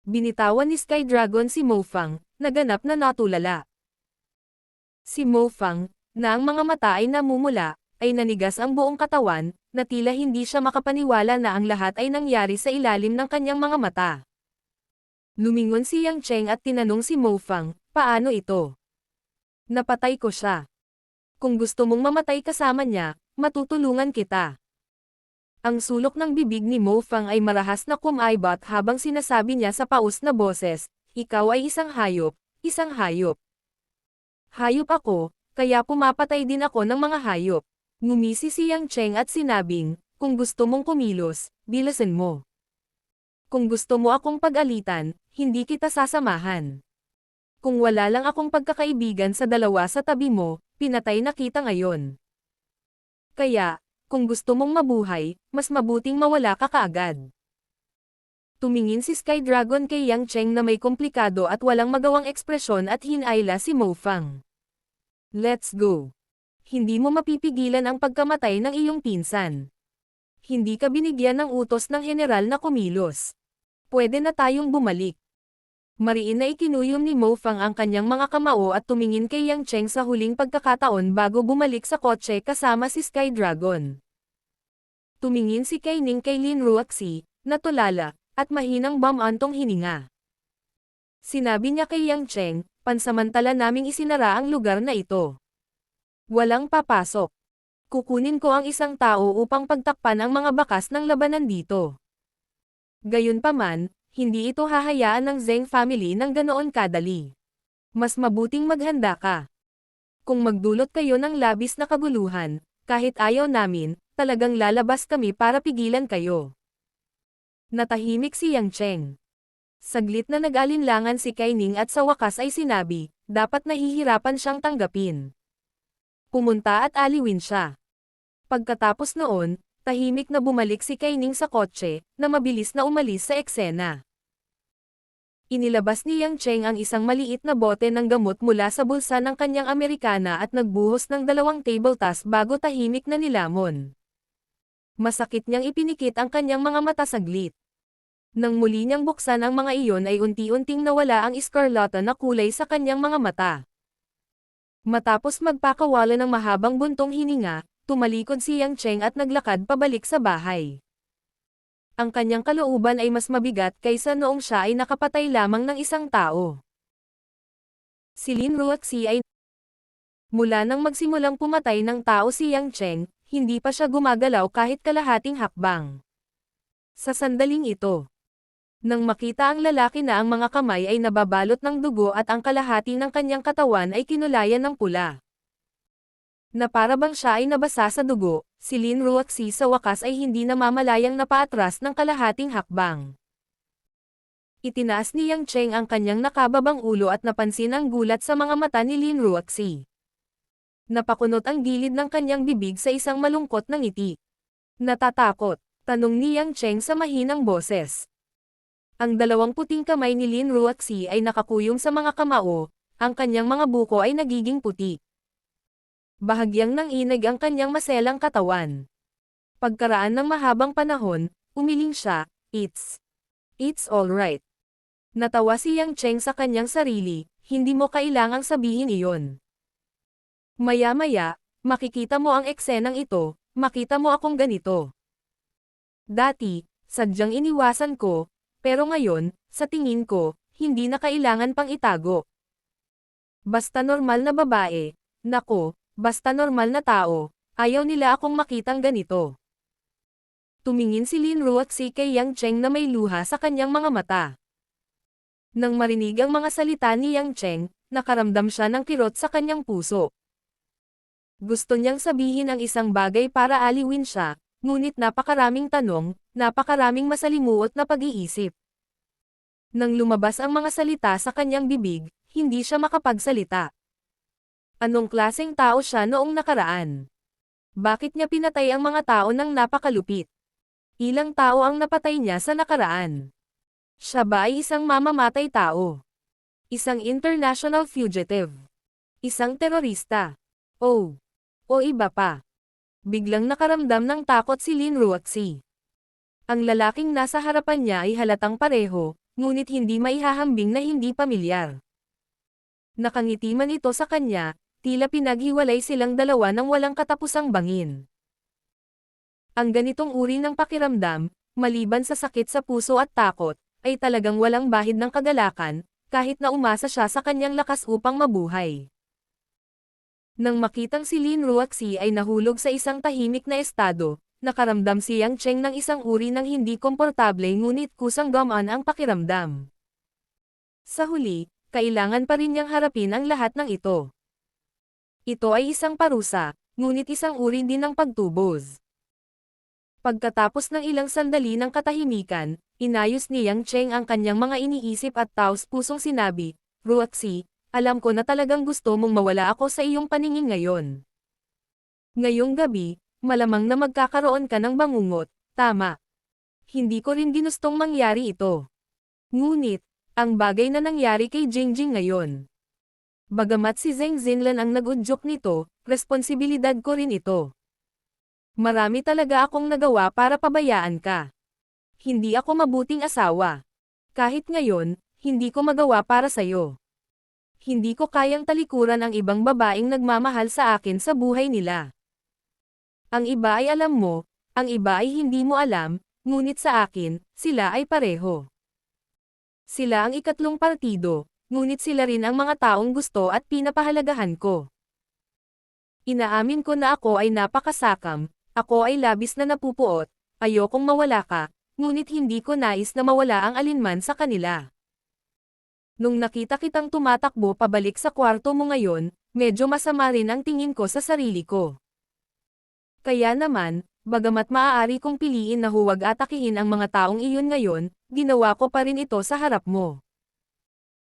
Binitawan ni Sky Dragon si Mo Fang, naganap na natulala. Si Mo Fang, na ang mga mata ay namumula, ay nanigas ang buong katawan, na tila hindi siya makapaniwala na ang lahat ay nangyari sa ilalim ng kanyang mga mata. Lumingon si Yang Cheng at tinanong si Mo Fang, paano ito? Napatay ko siya. Kung gusto mong mamatay kasama niya, matutulungan kita. Ang sulok ng bibig ni Mo Fang ay marahas na kumaibot habang sinasabi niya sa paus na boses, ikaw ay isang hayop, isang hayop. Hayop ako, kaya pumapatay din ako ng mga hayop. Ngumisi si Yang Cheng at sinabing, kung gusto mong kumilos, bilasin mo. Kung gusto mo akong pag-alitan, hindi kita sasamahan. Kung wala lang akong pagkakaibigan sa dalawa sa tabi mo, pinatay na kita ngayon. Kaya, kung gusto mong mabuhay, mas mabuting mawala ka kaagad. Tumingin si Sky Dragon kay Yang Cheng na may komplikado at walang magawang ekspresyon at hinayla si Mo Fang. Let's go. Hindi mo mapipigilan ang pagkamatay ng iyong pinsan. Hindi ka binigyan ng utos ng general na kumilos. Pwede na tayong bumalik. Mariin na ikinuyom ni Mo Fang ang kanyang mga kamao at tumingin kay Yang Cheng sa huling pagkakataon bago bumalik sa kotse kasama si Sky Dragon. Tumingin si Kai Ning kay Lin Ruaxi, natulala, at mahinang bumantong hininga. Sinabi niya kay Yang Cheng, pansamantala naming isinara ang lugar na ito. Walang papasok. Kukunin ko ang isang tao upang pagtakpan ang mga bakas ng labanan dito. Gayunpaman, hindi ito hahayaan ng Zheng family ng ganoon kadali. Mas mabuting maghanda ka. Kung magdulot kayo ng labis na kaguluhan, kahit ayaw namin, talagang lalabas kami para pigilan kayo. Natahimik si Yang Cheng. Saglit na nag-alinlangan si Kai Ning at sa wakas ay sinabi, dapat nahihirapan siyang tanggapin. Pumunta at aliwin siya. Pagkatapos noon, tahimik na bumalik si Kai Ning sa kotse, na mabilis na umalis sa eksena. Inilabas ni Yang Cheng ang isang maliit na bote ng gamot mula sa bulsa ng kanyang Amerikana at nagbuhos ng 2 table tas bago tahimik na nilamon. Masakit niyang ipinikit ang kanyang mga mata saglit. Nang muli niyang buksan ang mga iyon ay unti-unting nawala ang iskarlata na kulay sa kanyang mga mata. Matapos magpakawala ng mahabang buntong hininga, Tumalikod si Yang Cheng at naglakad pabalik sa bahay. Ang kanyang kalooban ay mas mabigat kaysa noong siya ay nakapatay lamang ng isang tao. Si Lin Ruoxi ay mula nang magsimulang pumatay ng tao si Yang Cheng, hindi pa siya gumagalaw kahit kalahating hakbang. Sa sandaling ito, nang makita ang lalaki na ang mga kamay ay nababalot ng dugo at ang kalahati ng kanyang katawan ay kinulayan ng pula, na para bang siya ay nabasa sa dugo, si Lin Ruoxi sa wakas ay hindi namamalayang napaatras ng kalahating hakbang. Itinaas ni Yang Cheng ang kanyang nakababang ulo at napansin ang gulat sa mga mata ni Lin Ruoxi. Napakunot ang gilid ng kanyang bibig sa isang malungkot na ngiti. Natatakot, tanong ni Yang Cheng sa mahinang boses. Ang dalawang puting kamay ni Lin Ruoxi ay nakakuyong sa mga kamao, ang kanyang mga buko ay nagiging puti. Bahagyang nanginig ang kanyang maselang katawan. Pagkaraan ng mahabang panahon, umiling siya, It's alright. Natawa si Yang Cheng sa kanyang sarili, hindi mo kailangang sabihin iyon. Maya-maya, makikita mo ang eksenang ito, makita mo akong ganito. Dati, sadyang iniwasan ko, pero ngayon, sa tingin ko, hindi na kailangan pang itago. Basta normal na babae, nako, basta normal na tao, ayaw nila akong makitang ganito. Tumingin si Lin Ruoxi kay Yang Cheng na may luha sa kanyang mga mata. Nang marinig ang mga salita ni Yang Cheng, nakaramdam siya ng kirot sa kanyang puso. Gusto niyang sabihin ang isang bagay para aliwin siya, ngunit napakaraming tanong, napakaraming masalimuot na pag-iisip. Nang lumabas ang mga salita sa kanyang bibig, hindi siya makapagsalita. Anong klaseng tao siya noong nakaraan? Bakit niya pinatay ang mga tao ng napakalupit? Ilang tao ang napatay niya sa nakaraan? Siya ba ay isang mamamatay tao? Isang international fugitive? Isang terorista? O iba pa? Biglang nakaramdam ng takot si Lin Ruoxi. Ang lalaking nasa harapan niya ay halatang pareho, ngunit hindi maihahambing na hindi pamilyar. Nakangiti man ito sa kanya, tila pinaghiwalay silang dalawa ng walang katapusang bangin. Ang ganitong uri ng pakiramdam, maliban sa sakit sa puso at takot, ay talagang walang bahid ng kagalakan, kahit na umasa siya sa kanyang lakas upang mabuhay. Nang makitang si Lin Ruoxi ay nahulog sa isang tahimik na estado, nakaramdam si Yang Cheng ng isang uri ng hindi komportable ngunit kusang gamaan ang pakiramdam. Sa huli, kailangan pa rin niyang harapin ang lahat ng ito. Ito ay isang parusa, ngunit isang uri din ng pagtubos. Pagkatapos ng ilang sandali ng katahimikan, inayos ni Yang Cheng ang kanyang mga iniisip at taos-pusong sinabi, Ruoxi, alam ko na talagang gusto mong mawala ako sa iyong paningin ngayon. Ngayong gabi, malamang na magkakaroon ka ng bangungot, tama. Hindi ko rin ginustong mangyari ito. Ngunit, ang bagay na nangyari kay Jingjing ngayon. Bagamat si Zheng Xinlan ang nag-udyok nito, responsibilidad ko rin ito. Marami talaga akong nagawa para pabayaan ka. Hindi ako mabuting asawa. Kahit ngayon, hindi ko magawa para sayo. Hindi ko kayang talikuran ang ibang babaeng nagmamahal sa akin sa buhay nila. Ang iba ay alam mo, ang iba ay hindi mo alam, ngunit sa akin, sila ay pareho. Sila ang ikatlong partido, ngunit sila rin ang mga taong gusto at pinapahalagahan ko. Inaamin ko na ako ay napakasakam, ako ay labis na napupuot, ayokong mawala ka, ngunit hindi ko nais na mawala ang alinman sa kanila. Nung nakita kitang tumatakbo pabalik sa kwarto mo ngayon, medyo masama rin ang tingin ko sa sarili ko. Kaya naman, bagamat maaari kong piliin na huwag atakihin ang mga taong iyon ngayon, ginawa ko pa rin ito sa harap mo.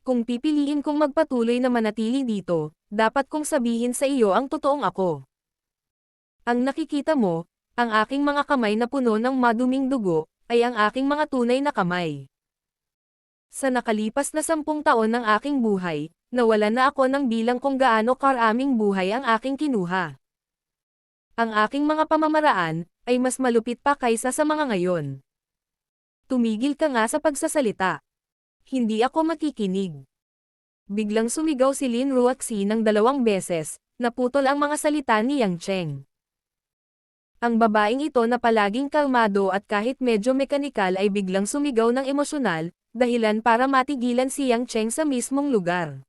Kung pipiliin kong magpatuloy na manatili dito, dapat kong sabihin sa iyo ang totoong ako. Ang nakikita mo, ang aking mga kamay na puno ng maduming dugo, ay ang aking mga tunay na kamay. Sa nakalipas na 10 taon ng aking buhay, nawalan na ako ng bilang kung gaano karaming buhay ang aking kinuha. Ang aking mga pamamaraan, ay mas malupit pa kaysa sa mga ngayon. Tumigil ka nga sa pagsasalita. Hindi ako makikinig. Biglang sumigaw si Lin Ruoxi ng 2 beses, naputol ang mga salita ni Yang Cheng. Ang babaeng ito na palaging kalmado at kahit medyo mekanikal ay biglang sumigaw ng emosyonal, dahilan para matigilan si Yang Cheng sa mismong lugar.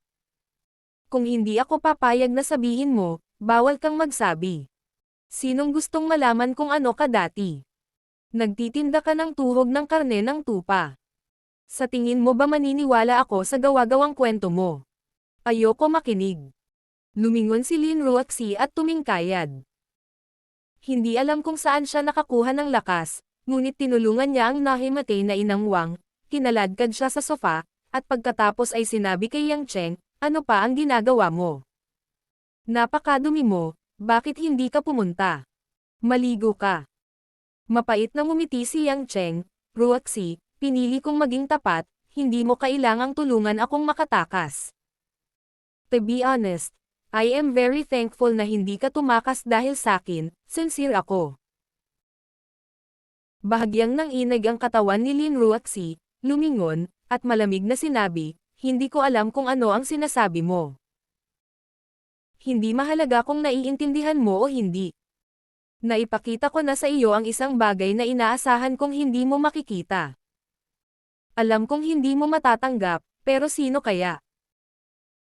Kung hindi ako papayag na sabihin mo, bawal kang magsabi. Sinong gustong malaman kung ano ka dati? Nagtitinda ka ng tuhog ng karne ng tupa. Sa tingin mo ba maniniwala ako sa gawa-gawang kwento mo? Ayoko makinig. Lumingon si Lin Ruaxi at tumingkayad. Hindi alam kung saan siya nakakuha ng lakas, ngunit tinulungan niya ang nahimatay na Inang Wang, kinaladkad siya sa sofa, at pagkatapos ay sinabi kay Yang Cheng, ano pa ang ginagawa mo? Napakadumi mo, bakit hindi ka pumunta? Maligo ka. Mapait na ngumiti si Yang Cheng, Ruaxi, pinili kong maging tapat, hindi mo kailangang tulungan akong makatakas. To be honest, I am very thankful na hindi ka tumakas dahil sakin, sincere ako. Bahagyang nang inag ang katawan ni Lin Ruaxi, lumingon, at malamig na sinabi, hindi ko alam kung ano ang sinasabi mo. Hindi mahalaga kung naiintindihan mo o hindi. Naipakita ko na sa iyo ang isang bagay na inaasahan kong hindi mo makikita. Alam kong hindi mo matatanggap, pero sino kaya?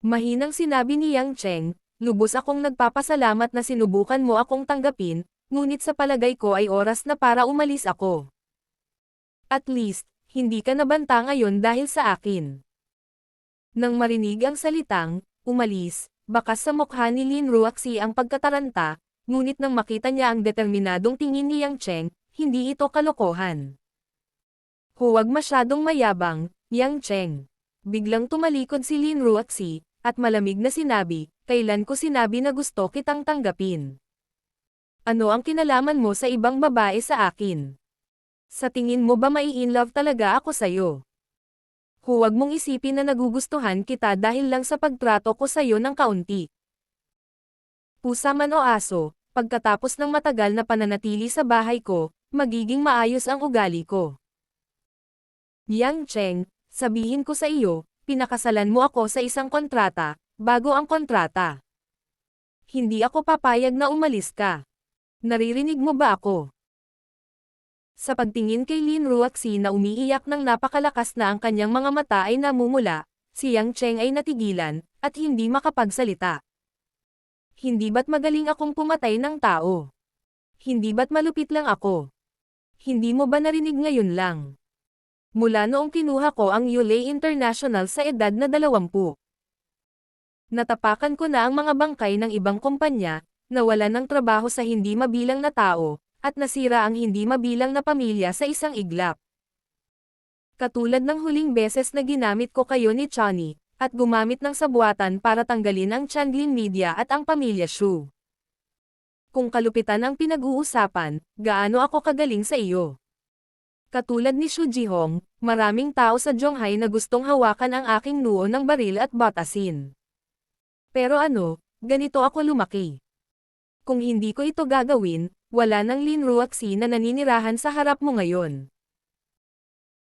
Mahinang sinabi ni Yang Cheng, lubos akong nagpapasalamat na sinubukan mo akong tanggapin, ngunit sa palagay ko ay oras na para umalis ako. At least, hindi ka nabanta ngayon dahil sa akin. Nang marinig ang salitang, umalis, bakas sa mukha ni Lin Ruaxi ang pagkataranta, ngunit nang makita niya ang determinadong tingin ni Yang Cheng, hindi ito kalokohan. Huwag masyadong mayabang, Yang Cheng. Biglang tumalikod si Lin Ruaxi, at malamig na sinabi, kailan ko sinabi na gusto kitang tanggapin? Ano ang kinalaman mo sa ibang babae sa akin? Sa tingin mo ba mai-inlove talaga ako sa'yo? Huwag mong isipin na nagugustuhan kita dahil lang sa pagtrato ko sa'yo ng kaunti. Pusa man o aso, pagkatapos ng matagal na pananatili sa bahay ko, magiging maayos ang ugali ko. Yang Cheng, sabihin ko sa iyo, pinakasalan mo ako sa isang kontrata, bago ang kontrata. Hindi ako papayag na umalis ka. Naririnig mo ba ako? Sa pagtingin kay Lin Ruaxi na umiiyak ng napakalakas na ang kanyang mga mata ay namumula, si Yang Cheng ay natigilan, at hindi makapagsalita. Hindi ba't magaling akong pumatay ng tao? Hindi ba't malupit lang ako? Hindi mo ba narinig ngayon lang? Mula noong kinuha ko ang Yulei International sa edad na 20. Natapakan ko na ang mga bangkay ng ibang kumpanya, nawalan ng trabaho sa hindi mabilang na tao, at nasira ang hindi mabilang na pamilya sa isang iglap. Katulad ng huling beses na ginamit ko kayo ni Chani, at gumamit ng sabuatan para tanggalin ang Changlin Media at ang pamilya Shu. Kung kalupitan ang pinag-uusapan, gaano ako kagaling sa iyo? Katulad ni Xu Jihong, maraming tao sa Zhonghai na gustong hawakan ang aking noo ng baril at batasin. Pero ano, ganito ako lumaki. Kung hindi ko ito gagawin, wala nang Lin Ruaxi na naninirahan sa harap mo ngayon.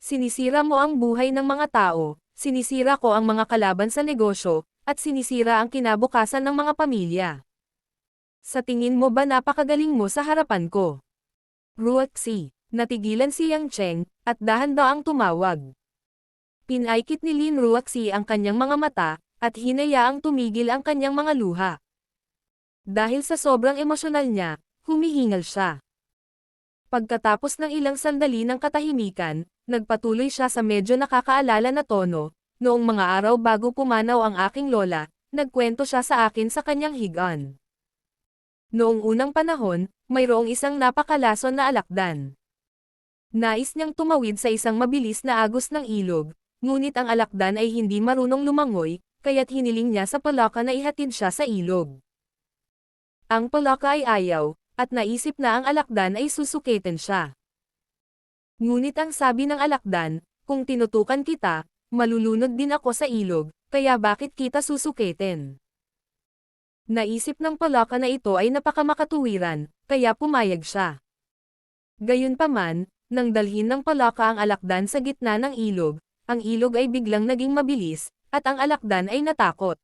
Sinisira mo ang buhay ng mga tao, sinisira ko ang mga kalaban sa negosyo, at sinisira ang kinabukasan ng mga pamilya. Sa tingin mo ba napakagaling mo sa harapan ko? Ruaxi. Natigilan si Yang Cheng, at dahan-daang tumawag. Pinaikit ni Lin Ruaxi ang kanyang mga mata, at hinayaang tumigil ang kanyang mga luha. Dahil sa sobrang emosyonal niya, humihingal siya. Pagkatapos ng ilang sandali ng katahimikan, nagpatuloy siya sa medyo nakakaalala na tono, noong mga araw bago pumanaw ang aking lola, nagkwento siya sa akin sa kanyang higaan. Noong unang panahon, mayroong isang napakalason na alakdan. Nais niyang tumawid sa isang mabilis na agos ng ilog, ngunit ang alakdan ay hindi marunong lumangoy, kaya't hiniling niya sa palaka na ihatid siya sa ilog. Ang palaka ay ayaw, at naisip na ang alakdan ay susukitin siya. Ngunit ang sabi ng alakdan, kung tinutukan kita, malulunod din ako sa ilog, kaya bakit kita susukitin? Naisip ng palaka na ito ay napakamakatuwiran, kaya pumayag siya. Gayunpaman, nang dalhin ng palaka ang alakdan sa gitna ng ilog, ang ilog ay biglang naging mabilis, at ang alakdan ay natakot.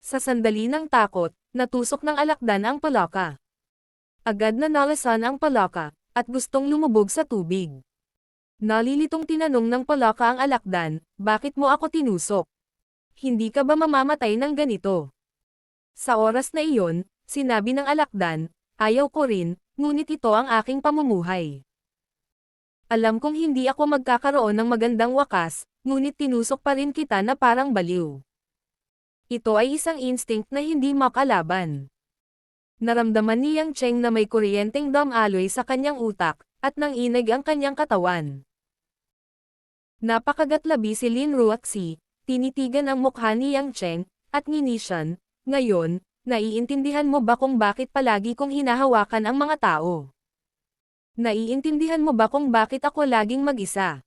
Sa sandali ng takot, natusok ng alakdan ang palaka. Agad na nalasan ang palaka, at gustong lumubog sa tubig. Nalilitong tinanong ng palaka ang alakdan, bakit mo ako tinusok? Hindi ka ba mamamatay ng ganito? Sa oras na iyon, sinabi ng alakdan, ayaw ko rin, ngunit ito ang aking pamumuhay. Alam kong hindi ako magkakaroon ng magandang wakas, ngunit tinusok pa rin kita na parang baliw. Ito ay isang instinct na hindi makalaban. Naramdaman ni Yang Cheng na may kuryenteng damaloy sa kanyang utak, at nanginig ang kanyang katawan. Napakagatlabi si Lin Ruaxi, tinitigan ang mukha ni Yang Cheng, at nginisyan, ngayon, naiintindihan mo ba kung bakit palagi kong hinahawakan ang mga tao? Naiintindihan mo ba kung bakit ako laging mag-isa?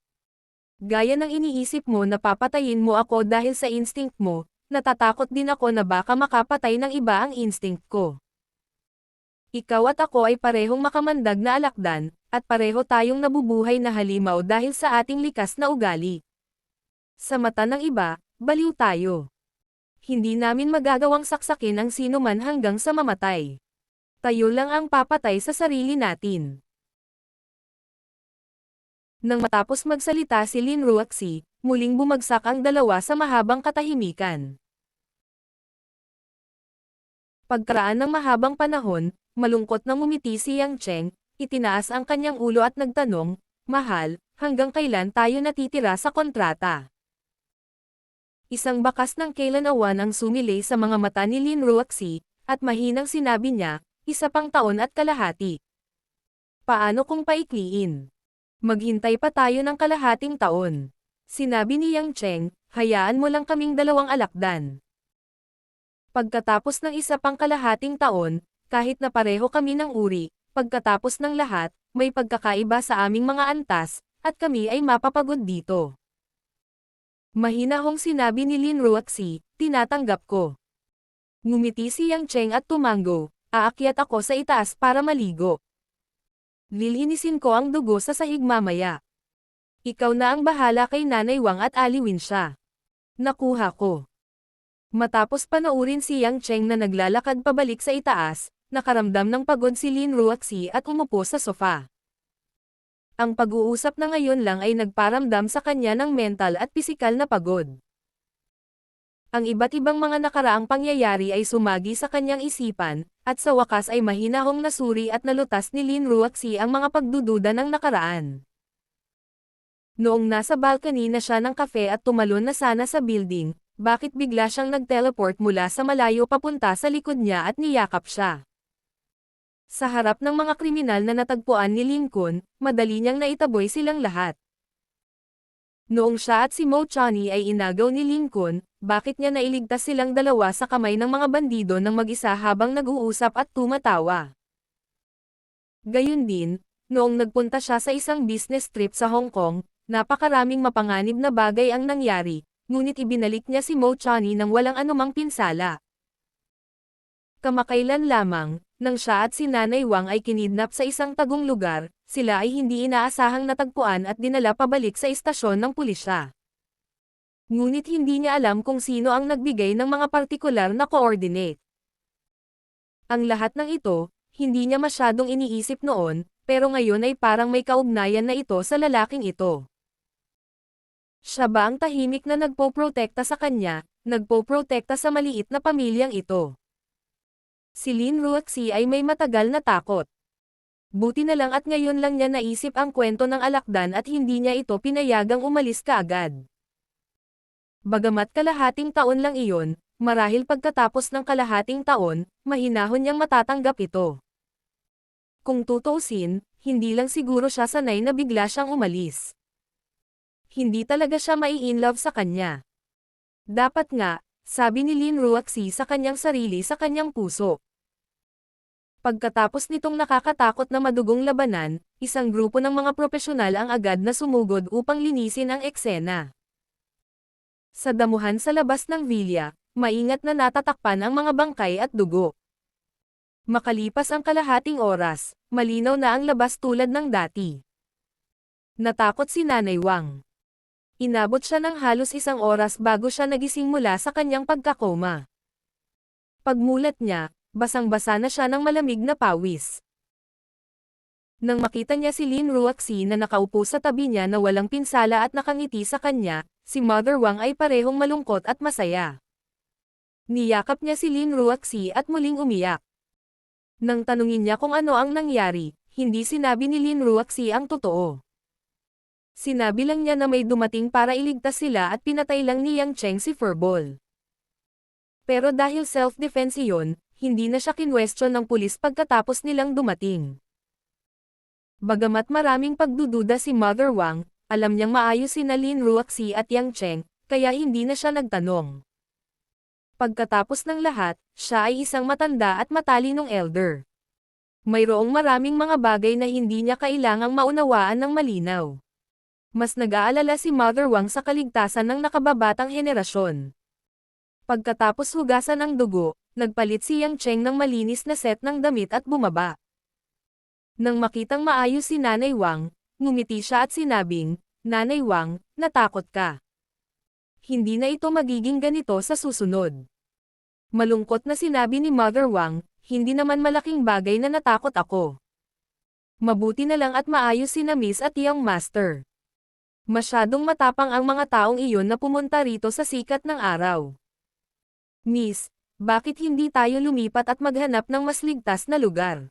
Gaya ng iniisip mo na papatayin mo ako dahil sa instinct mo, natatakot din ako na baka makapatay ng iba ang instinct ko. Ikaw at ako ay parehong makamandag na alakdan, at pareho tayong nabubuhay na halimaw dahil sa ating likas na ugali. Sa mata ng iba, baliw tayo. Hindi namin magagawang saksakin ang sino man hanggang sa mamatay. Tayo lang ang papatay sa sarili natin. Nang matapos magsalita si Lin Ruaxi, muling bumagsak ang dalawa sa mahabang katahimikan. Pagkaraan ng mahabang panahon, malungkot na ngumiti si Yang Cheng, itinaas ang kanyang ulo at nagtanong, mahal, hanggang kailan tayo natitira sa kontrata? Isang bakas ng kailanawan ang sumilay sa mga mata ni Lin Ruaxi, at mahinang sinabi niya, 1 pang taon at kalahati. Paano kung paikliin? Maghintay pa tayo ng kalahating taon. Sinabi ni Yang Cheng, hayaan mo lang kaming 2 alakdan. Pagkatapos ng 1 pang kalahating taon, kahit na pareho kami ng uri, pagkatapos ng lahat, may pagkakaiba sa aming mga antas, at kami ay mapapagod dito. Mahinahong sinabi ni Lin Ruaxi, tinatanggap ko. Ngumiti si Yang Cheng at tumango, aakyat ako sa itaas para maligo. Lilinisin ko ang dugo sa sahig mamaya. Ikaw na ang bahala kay Nanay Wang at aliwin siya. Nakuha ko. Matapos panoorin si Yang Cheng na naglalakad pabalik sa itaas, nakaramdam ng pagod si Lin Ruaxi at umupo sa sofa. Ang pag-uusap na ngayon lang ay nagparamdam sa kanya ng mental at pisikal na pagod. Ang iba't ibang mga nakaraang pangyayari ay sumagi sa kanyang isipan, at sa wakas ay mahinahong nasuri at nalutas ni Lin Ruaxi ang mga pagdududa ng nakaraan. Noong nasa balcony na siya ng kafe at tumalon na sana sa building, bakit bigla siyang nag-teleport mula sa malayo papunta sa likod niya at niyakap siya? Sa harap ng mga kriminal na natagpuan ni Lincoln, madali niyang naitaboy silang lahat. Noong siya at si Mo Chani ay inagaw ni Lincoln, bakit niya nailigtas silang dalawa sa kamay ng mga bandido ng mag-isa habang nag-uusap at tumatawa? Gayun din, noong nagpunta siya sa isang business trip sa Hong Kong, napakaraming mapanganib na bagay ang nangyari, ngunit ibinalik niya si Mo Chani nang walang anumang pinsala. Kamakailan lamang, nang siya at si Nanay Wang ay kinidnap sa isang tagong lugar, sila ay hindi inaasahang natagpuan at dinala pabalik sa istasyon ng pulisya. Ngunit hindi niya alam kung sino ang nagbigay ng mga partikular na coordinate. Ang lahat ng ito, hindi niya masyadong iniisip noon, pero ngayon ay parang may kaugnayan na ito sa lalaking ito. Siya ba ang tahimik na nagpoprotekta sa kanya, nagpoprotekta sa maliit na pamilyang ito? Si Lin Ruaxi ay may matagal na takot. Buti na lang at ngayon lang niya naisip ang kwento ng alakdan at hindi niya ito pinayagang umalis kaagad. Bagamat kalahating taon lang iyon, marahil pagkatapos ng kalahating taon, mahinahon niyang matatanggap ito. Kung tutuusin, hindi lang siguro siya sanay na bigla siyang umalis. Hindi talaga siya mai-inlove sa kanya. Dapat nga, sabi ni Lin Ruaxi sa kanyang sarili sa kanyang puso. Pagkatapos nitong nakakatakot na madugong labanan, isang grupo ng mga propesyonal ang agad na sumugod upang linisin ang eksena. Sa damuhan sa labas ng villa, maingat na natatakpan ang mga bangkay at dugo. Makalipas ang kalahating oras, malinaw na ang labas tulad ng dati. Natakot si Nanay Wang. Inabot siya ng halos 1 oras bago siya nagising mula sa kanyang pagkakoma. Pagmulat niya, basang-basa na siya ng malamig na pawis. Nang makita niya si Lin Ruaxi na nakaupo sa tabi niya na walang pinsala at nakangiti sa kanya, si Mother Wang ay parehong malungkot at masaya. Niyakap niya si Lin Ruaxi at muling umiyak. Nang tanungin niya kung ano ang nangyari, hindi sinabi ni Lin Ruaxi ang totoo. Sinabi lang niya na may dumating para iligtas sila at pinatay lang ni Yang Cheng si Furball. Pero dahil self-defense iyon, hindi na siya kinwestiyon ng pulis pagkatapos nilang dumating. Bagamat maraming pagdududa si Mother Wang, alam niyang maayos sina Lin Ruaxi at Yang Cheng, kaya hindi na siya nagtanong. Pagkatapos ng lahat, siya ay isang matanda at matalinong elder. Mayroong maraming mga bagay na hindi niya kailangang maunawaan ng malinaw. Mas nag-aalala si Mother Wang sa kaligtasan ng nakababatang henerasyon. Pagkatapos hugasan ang dugo, nagpalit si Yang Cheng ng malinis na set ng damit at bumaba. Nang makitang maayos si Nanay Wang, ngumiti siya at sinabing, "Nanay Wang, natakot ka. Hindi na ito magiging ganito sa susunod." Malungkot na sinabi ni Mother Wang, "Hindi naman malaking bagay na natakot ako. Mabuti na lang at maayos si Miss at Young Master. Masyadong matapang ang mga taong iyon na pumunta rito sa sikat ng araw. Miss, bakit hindi tayo lumipat at maghanap ng mas ligtas na lugar?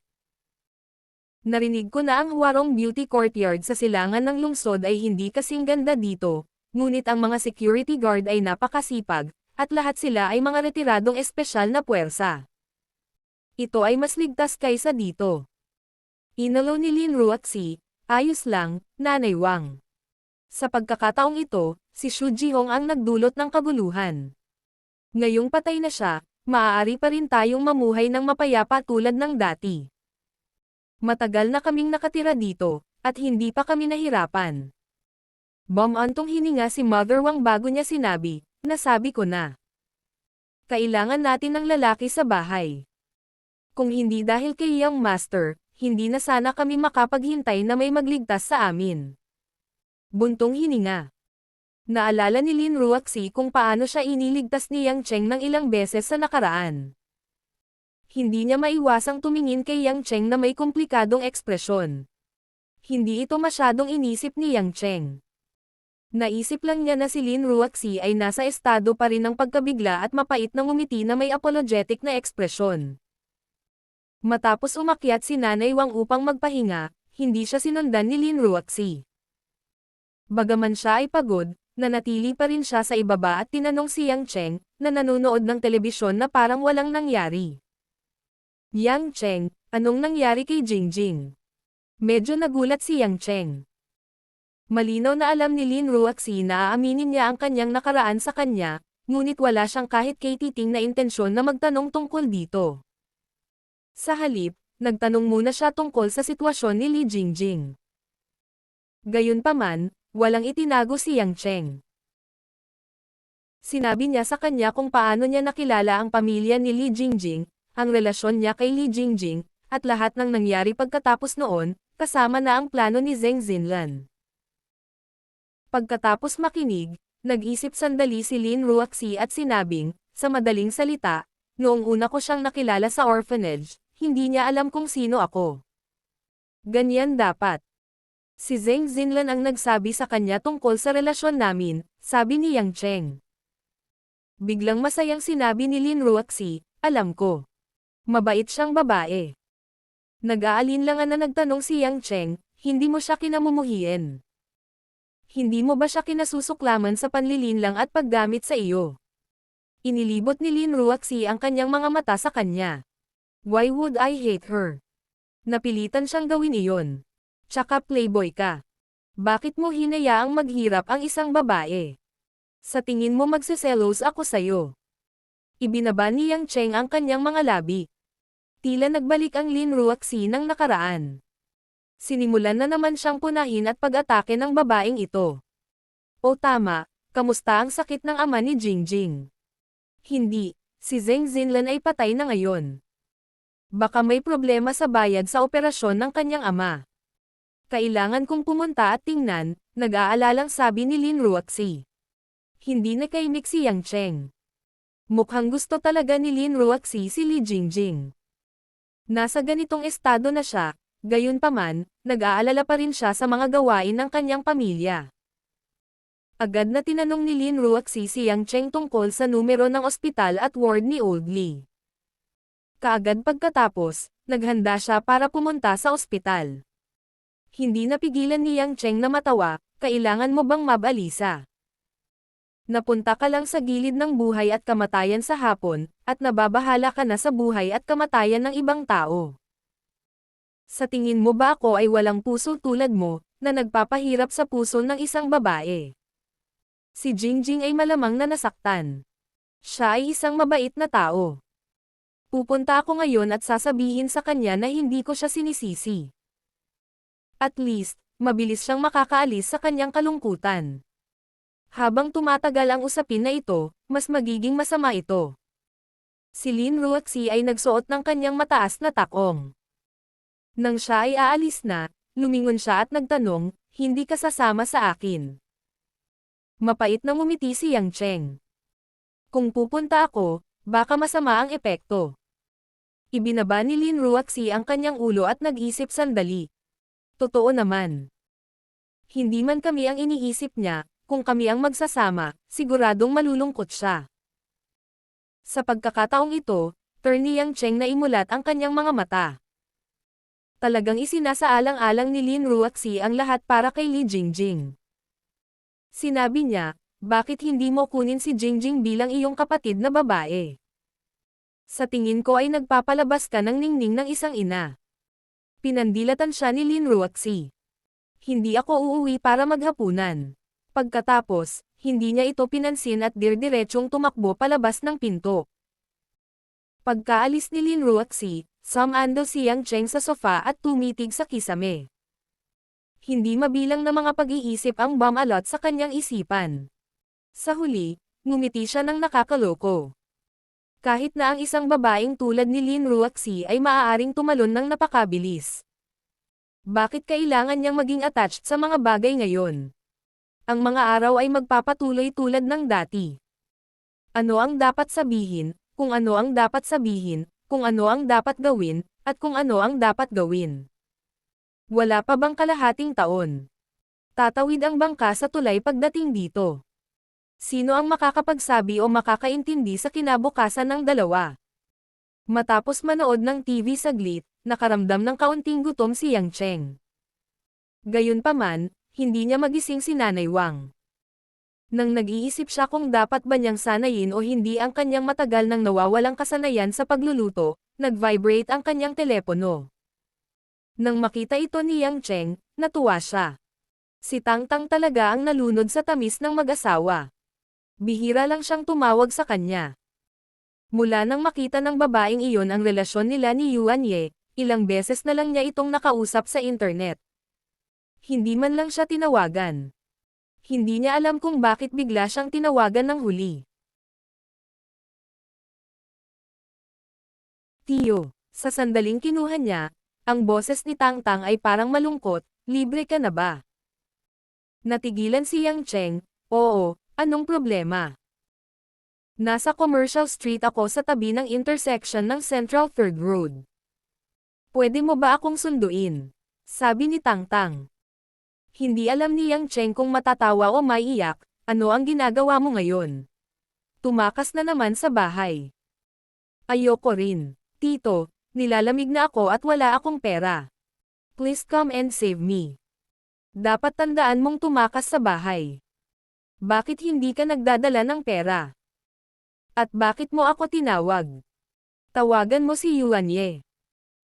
Narinig ko na ang Huarong Beauty Courtyard sa silangan ng lungsod ay hindi kasing ganda dito, ngunit ang mga security guard ay napakasipag, at lahat sila ay mga retiradong espesyal na puwersa. Ito ay mas ligtas kaysa dito." Inalo ni Lin Ruaxi, "Ayos lang, Nanay Wang." Sa pagkakataong ito, si Xu Jihong ang nagdulot ng kaguluhan. Ngayong patay na siya, maaari pa rin tayong mamuhay ng mapayapa tulad ng dati. Matagal na kaming nakatira dito, at hindi pa kami nahirapan. Bumantong hininga si Mother Wang bago niya sinabi, "Nasabi ko na. Kailangan natin ng lalaki sa bahay. Kung hindi dahil kay Young Master, hindi na sana kami makapaghintay na may magligtas sa amin." Buntong hininga. Naalala ni Lin Ruaxi kung paano siya iniligtas ni Yang Cheng ng ilang beses sa nakaraan. Hindi niya maiwasang tumingin kay Yang Cheng na may komplikadong ekspresyon. Hindi ito masyadong inisip ni Yang Cheng. Naisip lang niya na si Lin Ruaxi ay nasa estado pa rin ng pagkabigla at mapait na ngumiti na may apologetic na ekspresyon. Matapos umakyat si Nanay Wang upang magpahinga, hindi siya sinundan ni Lin Ruaxi. Bagaman siya ay pagod, nanatili pa rin siya sa ibaba at tinanong si Yang Cheng, na nanonood ng telebisyon na parang walang nangyari. "Yang Cheng, anong nangyari kay Jingjing?" Medyo nagulat si Yang Cheng. Malinaw na alam ni Lin Ruaxi na aaminin niya ang kanyang nakaraan sa kanya, ngunit wala siyang kahit kay-titing na intensyon na magtanong tungkol dito. Sa halip, nagtanong muna siya tungkol sa sitwasyon ni Li Jingjing. Gayunpaman, walang itinago si Yang Cheng. Sinabi niya sa kanya kung paano niya nakilala ang pamilya ni Li Jingjing, ang relasyon niya kay Li Jingjing, at lahat ng nangyari pagkatapos noon, kasama na ang plano ni Zheng Xinlan. Pagkatapos makinig, nag-isip sandali si Lin Ruaxi at sinabing, sa madaling salita, noong una ko siyang nakilala sa orphanage, hindi niya alam kung sino ako. Ganyan dapat. Si Zheng Xinlan ang nagsabi sa kanya tungkol sa relasyon namin, sabi ni Yang Cheng. Biglang masayang sinabi ni Lin Ruaxi, "Alam ko. Mabait siyang babae." Nag-aalinlangan na nagtanong si Yang Cheng, "Hindi mo siya kinamumuhiin? Hindi mo ba siya kinasusuklaman sa panlilinlang at paggamit sa iyo?" Inilibot ni Lin Ruaxi ang kanyang mga mata sa kanya. "Why would I hate her? Napilitan siyang gawin iyon. Tsaka playboy ka. Bakit mo hinayaang maghirap ang isang babae? Sa tingin mo magseselos ako sa'yo?" Ibinaba ni Yang Cheng ang kanyang mga labi. Tila nagbalik ang Lin Ruaxi ng nakaraan. Sinimulan na naman siyang punahin at pag-atake ng babaeng ito. "O tama, kamusta ang sakit ng ama ni Jingjing?" "Hindi, si Zheng Xinlan ay patay na ngayon. Baka may problema sa bayad sa operasyon ng kanyang ama. Kailangan kong pumunta at tingnan," nag-aalalang sabi ni Lin Ruaxi. Hindi nakaimik si Yang Cheng. Mukhang gusto talaga ni Lin Ruaxi si Li Jingjing. Nasa ganitong estado na siya, Gayunpaman, nag-aalala pa rin siya sa mga gawain ng kanyang pamilya. Agad na tinanong ni Lin Ruoxi si Yang Cheng tungkol sa numero ng ospital at ward ni Old Lee. Kaagad pagkatapos, naghanda siya para pumunta sa ospital. Hindi napigilan ni Yang Cheng na matawa, kailangan mo bang mabalisa? Napunta ka lang sa gilid ng buhay at kamatayan sa hapon, at nababahala ka na sa buhay at kamatayan ng ibang tao. Sa tingin mo ba ako ay walang puso tulad mo, na nagpapahirap sa puso ng isang babae? Si Jingjing ay malamang na nasaktan. Siya ay isang mabait na tao. Pupunta ako ngayon at sasabihin sa kanya na hindi ko siya sinisisi. At least, mabilis siyang makakaalis sa kanyang kalungkutan. Habang tumatagal ang usapin na ito, mas magiging masama ito. Si Lin Ruoxi ay nagsuot ng kanyang mataas na takong. Nang siya ay aalis na, lumingon siya at nagtanong, hindi ka sasama sa akin. Mapait na ngumiti si Yang Cheng. Kung pupunta ako, baka masama ang epekto. Ibinaba ni Lin Ruoxi ang kanyang ulo at nag-isip sandali. Totoo naman. Hindi man kami ang iniisip niya, kung kami ang magsasama, siguradong malulungkot siya. Sa pagkakataong ito, ni Yang Cheng na imulat ang kanyang mga mata. Talagang isinasaalang-alang ni Lin Ruoxi ang lahat para kay Li Jingjing. Sinabi niya, bakit hindi mo kunin si Jingjing bilang iyong kapatid na babae? Sa tingin ko ay nagpapalabas ka ng ningning ng isang ina. Pinandilatan siya ni Lin Ruoxi. Hindi ako uuwi para maghapunan. Pagkatapos, hindi niya ito pinansin at dirdiretsong tumakbo palabas ng pinto. Pagkaalis ni Lin Ruoxi, sumando si Yang Cheng sa sofa at tumitig sa kisame. Hindi mabilang na mga pag-iisip ang bumalot sa kanyang isipan. Sa huli, ngumiti siya ng nakakaloko. Kahit na ang isang babaeng tulad ni Lin Ruoxi ay maaaring tumalon ng napakabilis. Bakit kailangan niyang maging attached sa mga bagay ngayon? Ang mga araw ay magpapatuloy tulad ng dati. Ano ang dapat sabihin, kung ano ang dapat sabihin, kung ano ang dapat gawin, at kung ano ang dapat gawin. Wala pa bang kalahating taon? Tatawid ang bangka sa tulay pagdating dito. Sino ang makakapagsabi o makakaintindi sa kinabukasan ng dalawa? Matapos manood ng TV saglit, nakaramdam ng kaunting gutom si Yang Cheng. Gayunpaman, hindi niya magising si Nanay Wang. Nang nag-iisip siya kung dapat ba niyang sanayin o hindi ang kanyang matagal nang nawawalang kasanayan sa pagluluto, nag-vibrate ang kanyang telepono. Nang makita ito ni Yang Cheng, natuwa siya. Si Tang Tang talaga ang nalunod sa tamis ng mag-asawa. Bihira lang siyang tumawag sa kanya. Mula nang makita ng babaeng iyon ang relasyon nila ni Yuan Ye, ilang beses na lang niya itong nakausap sa internet. Hindi man lang siya tinawagan. Hindi niya alam kung bakit bigla siyang tinawagan ng huli. Tiyo, sa sandaling kinuha niya, ang boses ni Tang Tang ay parang malungkot, libre ka na ba? Natigilan si Yang Cheng, oo, anong problema? Nasa Commercial Street ako sa tabi ng intersection ng Central Third Road. Pwede mo ba akong sunduin? Sabi ni Tang Tang. Hindi alam ni Yang Cheng kung matatawa o maiiyak, ano ang ginagawa mo ngayon? Tumakas na naman sa bahay. Ayoko rin, Tito. Nilalamig na ako at wala akong pera. Please come and save me. Dapat tandaan mong tumakas sa bahay. Bakit hindi ka nagdadala ng pera? At bakit mo ako tinawag? Tawagan mo si Yuan Ye.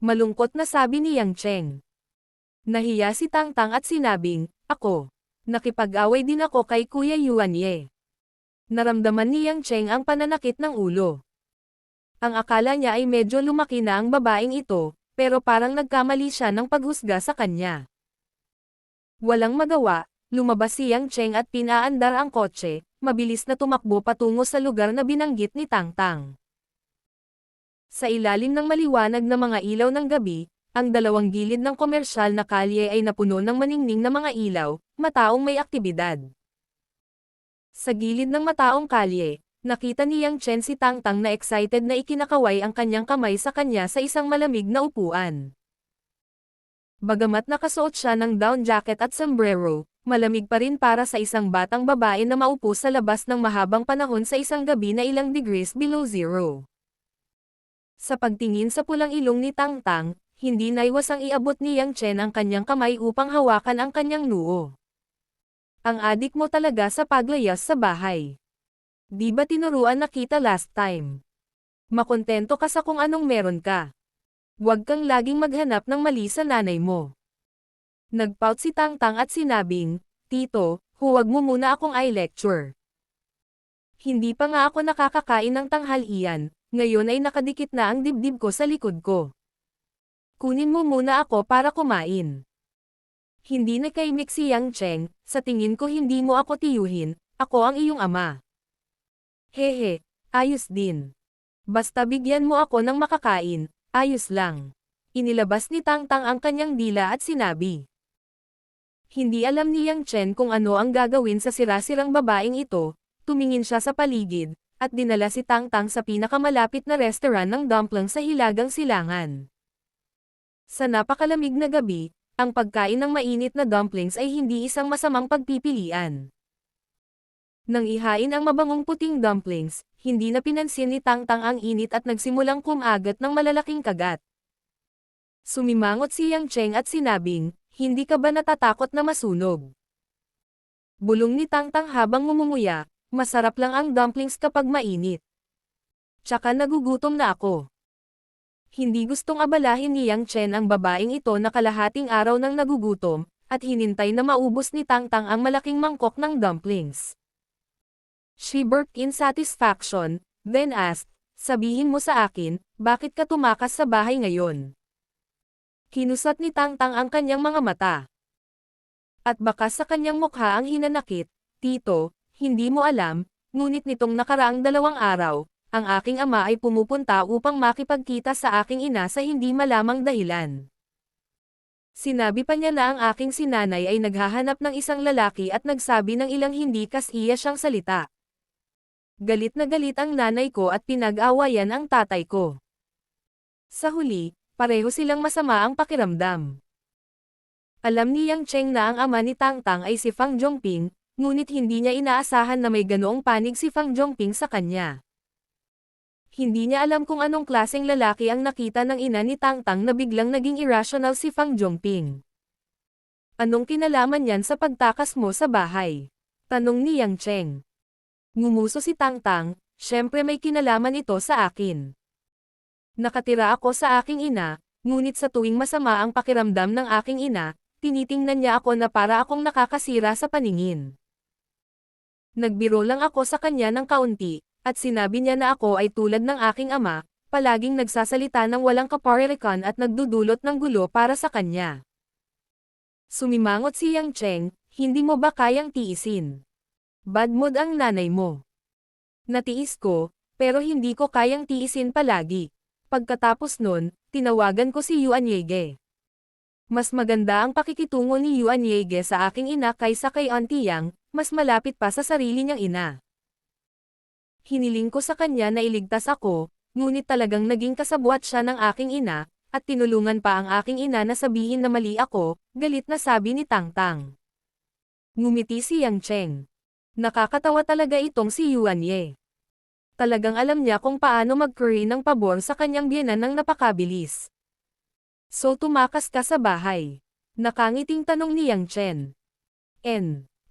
Malungkot na sabi ni Yang Cheng. Nahiya si Tang Tang at sinabing, ako. Nakipag-away din ako kay Kuya Yuan Ye. Naramdaman ni Yang Cheng ang pananakit ng ulo. Ang akala niya ay medyo lumaki na ang babaeng ito, pero parang nagkamali siya ng paghusga sa kanya. Walang magawa, lumabas si Yang Cheng at pinaandar ang kotse, mabilis na tumakbo patungo sa lugar na binanggit ni Tang Tang. Sa ilalim ng maliwanag na mga ilaw ng gabi, ang dalawang gilid ng komersyal na kalye ay napuno ng maningning na mga ilaw, mataong may aktibidad. Sa gilid ng mataong kalye, nakita ni Yang Chen si Tang Tang na excited na ikinakaway ang kanyang kamay sa kanya sa isang malamig na upuan. Bagamat nakasuot siya ng down jacket at sombrero, malamig pa rin para sa isang batang babae na maupo sa labas ng mahabang panahon sa isang gabi na ilang degrees below zero. Sa pagtingin sa pulang ilong ni Tang Tang, hindi naiwasang iabot ni Yang Chen ang kanyang kamay upang hawakan ang kanyang noo. Ang adik mo talaga sa paglayas sa bahay. Di ba tinuruan na kita last time? Makontento ka sa kung anong meron ka. Huwag kang laging maghanap ng mali sa nanay mo. Nagpout si Tang Tang at sinabing, Tito, huwag mo muna akong i-lecture. Hindi pa nga ako nakakakain ng tanghalian, ngayon ay nakadikit na ang dibdib ko sa likod ko. Kunin mo muna ako para kumain. Hindi nakaimik si Yang Cheng, sa tingin ko hindi mo ako tiyuhin, ako ang iyong ama. Hehe, ayos din. Basta bigyan mo ako ng makakain. Ayos lang. Inilabas ni Tang Tang ang kanyang dila at sinabi. Hindi alam ni Yang Chen kung ano ang gagawin sa sira-sirang babaeng ito, tumingin siya sa paligid, at dinala si Tang Tang sa pinakamalapit na restaurant ng dumpling sa Hilagang Silangan. Sa napakalamig na gabi, ang pagkain ng mainit na dumplings ay hindi isang masamang pagpipilian. Nang ihain ang mabangong puting dumplings, hindi na pinansin ni Tang Tang ang init at nagsimulang kumagat ng malalaking kagat. Sumimangot si Yang Cheng at sinabing, hindi ka ba natatakot na masunog? Bulong ni Tang Tang habang ngumunguya, masarap lang ang dumplings kapag mainit. Tsaka nagugutom na ako. Hindi gustong abalahin ni Yang Chen ang babaeng ito na kalahating araw nang nagugutom, at hinintay na maubos ni Tang Tang ang malaking mangkok ng dumplings. She burped in satisfaction, then asked, sabihin mo sa akin, bakit ka tumakas sa bahay ngayon? Kinusat ni Tang Tang ang kanyang mga mata. At baka sa kanyang mukha ang hinanakit, Tito, hindi mo alam, ngunit nitong nakaraang 2 araw, ang aking ama ay pumupunta upang makipagkita sa aking ina sa hindi malamang dahilan. Sinabi pa niya na ang aking sinanay ay naghahanap ng isang lalaki at nagsabi ng ilang hindi kas-iya siyang salita. Galit na galit ang nanay ko at pinag-awayan ang tatay ko. Sa huli, pareho silang masama ang pakiramdam. Alam ni Yang Cheng na ang ama ni Tang Tang ay si Fang Zhongping, ngunit hindi niya inaasahan na may ganoong panig si Fang Zhongping sa kanya. Hindi niya alam kung anong klaseng lalaki ang nakita ng ina ni Tang Tang na biglang naging irrational si Fang Zhongping. Anong kinalaman niyan sa pagtakas mo sa bahay? Tanong ni Yang Cheng. Ngumuso si Tang Tang, syempre may kinalaman ito sa akin. Nakatira ako sa aking ina, ngunit sa tuwing masama ang pakiramdam ng aking ina, tinitingnan niya ako na para akong nakakasira sa paningin. Nagbiro lang ako sa kanya ng kaunti, at sinabi niya na ako ay tulad ng aking ama, palaging nagsasalita ng walang kaparirikan at nagdudulot ng gulo para sa kanya. Sumimangot si Yang Cheng, hindi mo ba kayang tiisin? Bad mood ang nanay mo. Natiis ko, pero hindi ko kayang tiisin palagi. Pagkatapos nun, tinawagan ko si Yuan Yege. Mas maganda ang pakikitungo ni Yuan Yege sa aking ina kaysa kay Auntie Yang, mas malapit pa sa sarili niyang ina. Hiniling ko sa kanya na iligtas ako, ngunit talagang naging kasabwat siya ng aking ina, at tinulungan pa ang aking ina na sabihin na mali ako, galit na sabi ni Tang Tang. Ngumiti si Yang Cheng. Nakakatawa talaga itong si Yuan Ye. Talagang alam niya kung paano mag-curry ng pabor sa kanyang biyenan ng napakabilis. So tumakas ka sa bahay? Nakangiting tanong ni Yang Chen.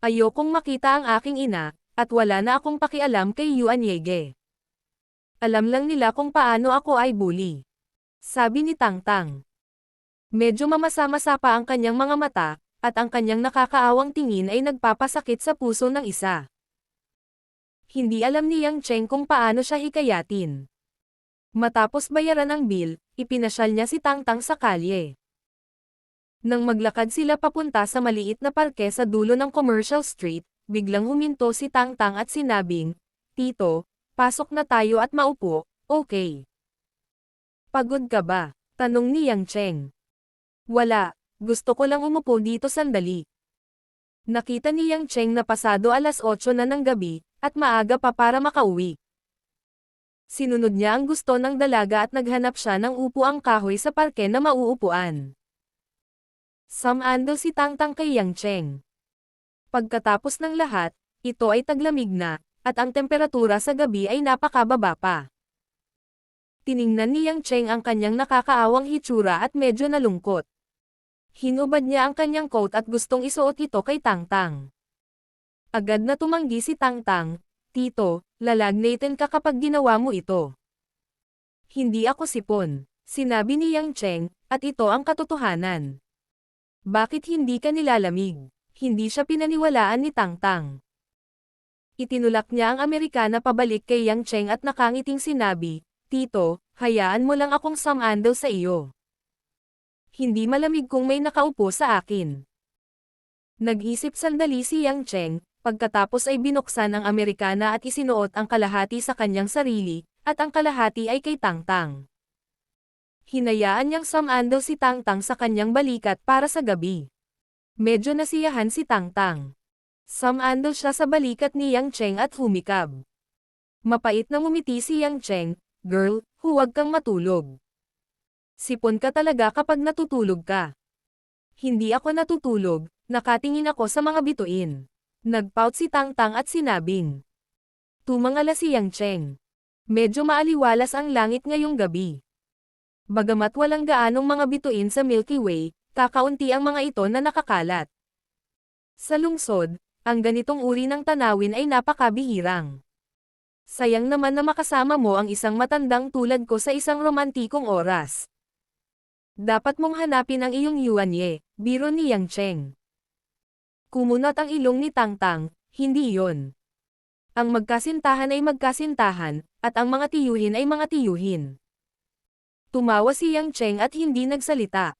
Ayokong makita ang aking ina, at wala na akong pakialam kay Yuan Yege. Alam lang nila kung paano ako ay bully. Sabi ni Tang Tang. Medyo mamasa-masa pa ang kanyang mga mata, at ang kanyang nakakaawang tingin ay nagpapasakit sa puso ng isa. Hindi alam ni Yang Cheng kung paano siya hikayatin. Matapos bayaran ang bill, ipinasyal niya si Tang Tang sa kalye. Nang maglakad sila papunta sa maliit na parke sa dulo ng Commercial Street, biglang huminto si Tang Tang at sinabing, Tito, pasok na tayo at maupo, okay? Pagod ka ba? Tanong ni Yang Cheng. Wala. Gusto ko lang umupo dito sandali. Nakita ni Yang Cheng na pasado 8:00 na ng gabi, at maaga pa para makauwi. Sinunod niya ang gusto ng dalaga at naghanap siya ng upuang kahoy sa parke na mauupuan. Sumando si Tangtang kay Yang Cheng. Pagkatapos ng lahat, ito ay taglamig na, at ang temperatura sa gabi ay napakababa pa. Tiningnan ni Yang Cheng ang kanyang nakakaawang hitsura at medyo nalungkot. Hinubad niya ang kanyang coat at gustong isuot ito kay Tangtang. Agad na tumanggi si Tangtang, "Tito, lalagnatin ka kapag ginawa mo ito." "Hindi ako sipon," sinabi ni Yang Cheng, "at ito ang katotohanan." "Bakit hindi ka nilalamig?" Hindi siya pinaniwalaan ni Tangtang. Itinulak niya ang Amerikana pabalik kay Yang Cheng at nakangiting sinabi, "Tito, hayaan mo lang akong sumando sa iyo. Hindi malamig kung may nakaupo sa akin." Nag-isip sandali si Yang Cheng, pagkatapos ay binuksan ang Amerikana at isinuot ang kalahati sa kanyang sarili, at ang kalahati ay kay Tangtang. Hinayaan niyang sumando si Tangtang sa kanyang balikat para sa gabi. Medyo nasiyahan si Tangtang. Sumando siya sa balikat ni Yang Cheng at humikab. Mapait na ngumiti si Yang Cheng, "Girl, huwag kang matulog. Sipon ka talaga kapag natutulog ka." "Hindi ako natutulog, nakatingin ako sa mga bituin." Nagpout si Tangtang at sinabing. Tumangala si Yang Cheng. Medyo maaliwalas ang langit ngayong gabi. Bagamat walang gaanong mga bituin sa Milky Way, kakaunti ang mga ito na nakakalat. Sa lungsod, ang ganitong uri ng tanawin ay napakabihirang. Sayang naman na makasama mo ang isang matandang tulad ko sa isang romantikong oras. Dapat mong hanapin ang iyong Yuanye, biro ni Yang Cheng. Kumunat ang ilong ni Tangtang, "Hindi yon. Ang magkasintahan ay magkasintahan, at ang mga tiyuhin ay mga tiyuhin." Tumawa si Yang Cheng at hindi nagsalita.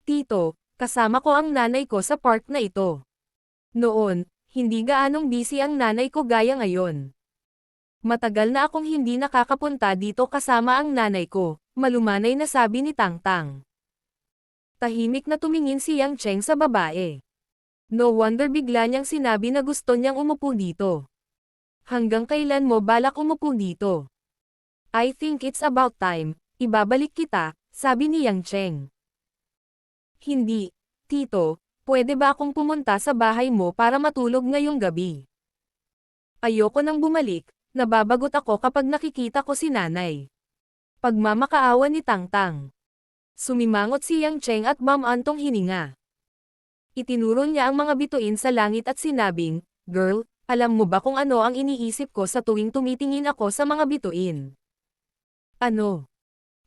"Tito, kasama ko ang nanay ko sa park na ito. Noon, hindi gaanong busy ang nanay ko gaya ngayon. Matagal na akong hindi nakakapunta dito kasama ang nanay ko," malumanay na sabi ni Tangtang. Tahimik na tumingin si Yang Cheng sa babae. No wonder bigla niyang sinabi na gusto niyang umupo dito. "Hanggang kailan mo balak umupo dito?" "I think it's about time, ibabalik kita," sabi ni Yang Cheng. "Hindi, Tito, pwede ba akong pumunta sa bahay mo para matulog ngayong gabi? Ayoko nang bumalik, nababagot ako kapag nakikita ko si nanay." Pagmamakaawa ni Tangtang. Sumimangot si Yang Cheng at bumantong hininga. Itinuro niya ang mga bituin sa langit at sinabing, "Girl, alam mo ba kung ano ang iniisip ko sa tuwing tumitingin ako sa mga bituin?" "Ano?"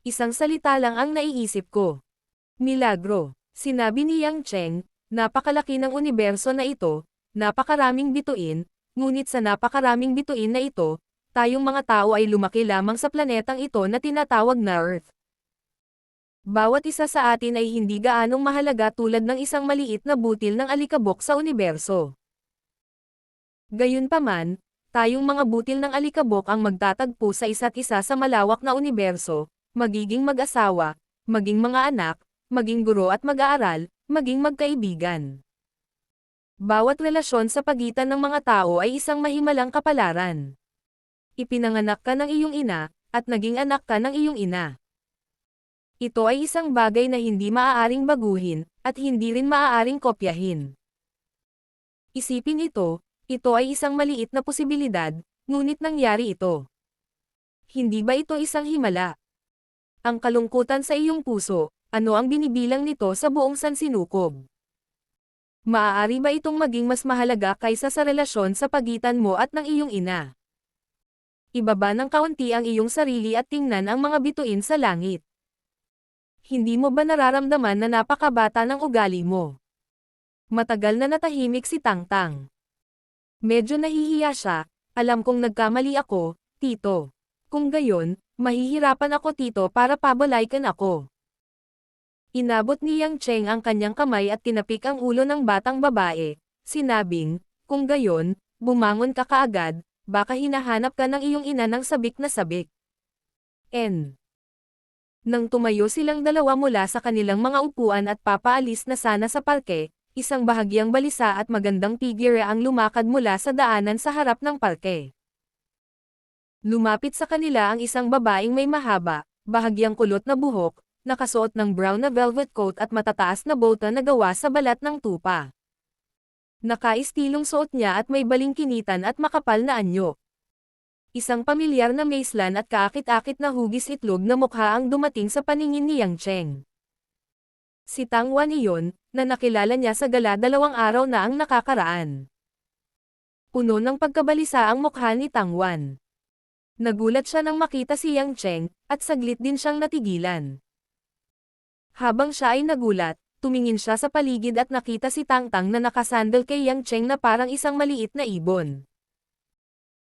"Isang salita lang ang naiisip ko. Milagro," sinabi ni Yang Cheng, "napakalaki ng universo na ito, napakaraming bituin, ngunit sa napakaraming bituin na ito, tayong mga tao ay lumaki lamang sa planetang ito na tinatawag na Earth. Bawat isa sa atin ay hindi gaanong mahalaga tulad ng isang maliit na butil ng alikabok sa universo. Gayunpaman, tayong mga butil ng alikabok ang magtatagpo sa isa't isa sa malawak na universo, magiging mag-asawa, maging mga anak, maging guro at mag-aaral, maging magkaibigan. Bawat relasyon sa pagitan ng mga tao ay isang mahimalang kapalaran. Ipinanganak ka ng iyong ina, at naging anak ka ng iyong ina. Ito ay isang bagay na hindi maaaring baguhin, at hindi rin maaaring kopyahin. Isipin ito ay isang maliit na posibilidad, ngunit nangyari ito. Hindi ba ito isang himala? Ang kalungkutan sa iyong puso, ano ang binibilang nito sa buong sansinukob? Maaari ba itong maging mas mahalaga kaysa sa relasyon sa pagitan mo at ng iyong ina? Ibaba ng kaunti ang iyong sarili at tingnan ang mga bituin sa langit. Hindi mo ba nararamdaman na napakabata ng ugali mo? Matagal na natahimik si Tangtang. Medyo nahihiya siya, "Alam kong nagkamali ako, Tito. Kung gayon, mahihirapan ako Tito para pabalaykan ako." Inabot ni Yang Cheng ang kanyang kamay at tinapik ang ulo ng batang babae, sinabing, "Kung gayon, bumangon ka kaagad, baka hinahanap ka ng iyong ina ng sabik na sabik." Nang tumayo silang dalawa mula sa kanilang mga upuan at papaalis na sana sa parke, isang bahagyang balisa at magandang figure ang lumakad mula sa daanan sa harap ng parke. Lumapit sa kanila ang isang babaeng may mahaba, bahagyang kulot na buhok, nakasuot ng brown na velvet coat at matataas na bota na gawa sa balat ng tupa. Nakaistilong suot niya at may balingkinitan at makapal na anyo. Isang pamilyar na maislan at kaakit-akit na hugis itlog na mukha ang dumating sa paningin ni Yang Cheng. Si Tang Wan iyon, na nakilala niya sa gala 2 araw na ang nakakaraan. Puno ng pagkabalisa ang mukha ni Tang Wan. Nagulat siya nang makita si Yang Cheng, at saglit din siyang natigilan. Habang siya ay nagulat, tumingin siya sa paligid at nakita si Tang Tang na nakasandal kay Yang Cheng na parang isang maliit na ibon.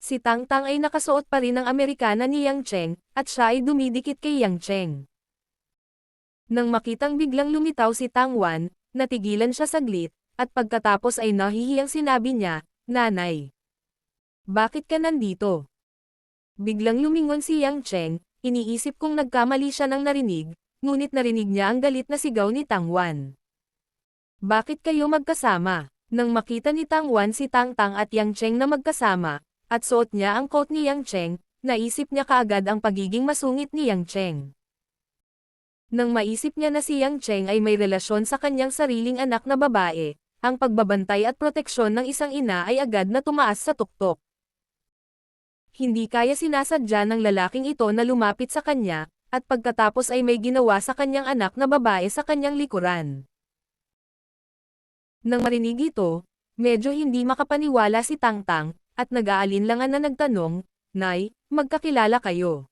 Si Tang Tang ay nakasuot pa rin ng Amerikana ni Yang Cheng, at siya ay dumidikit kay Yang Cheng. Nang makitang biglang lumitaw si Tang Wan, natigilan siya saglit, at pagkatapos ay nahihiyang sinabi niya, "Nanay, bakit ka nandito?" Biglang lumingon si Yang Cheng, iniisip kong nagkamali siya ng narinig, ngunit narinig niya ang galit na sigaw ni Tang Wan. "Bakit kayo magkasama?" Nang makita ni Tang Wan si Tang Tang at Yang Cheng na magkasama, at suot niya ang coat ni Yang Cheng, naisip niya kaagad ang pagiging masungit ni Yang Cheng. Nang maisip niya na si Yang Cheng ay may relasyon sa kanyang sariling anak na babae, ang pagbabantay at proteksyon ng isang ina ay agad na tumaas sa tuktok. Hindi kaya sinasadya ng lalaking ito na lumapit sa kanya, at pagkatapos ay may ginawa sa kanyang anak na babae sa kanyang likuran. Nang marinig ito, medyo hindi makapaniwala si Tang Tang, at nag-aalinlangan na nagtanong, "Nay, magkakilala kayo?"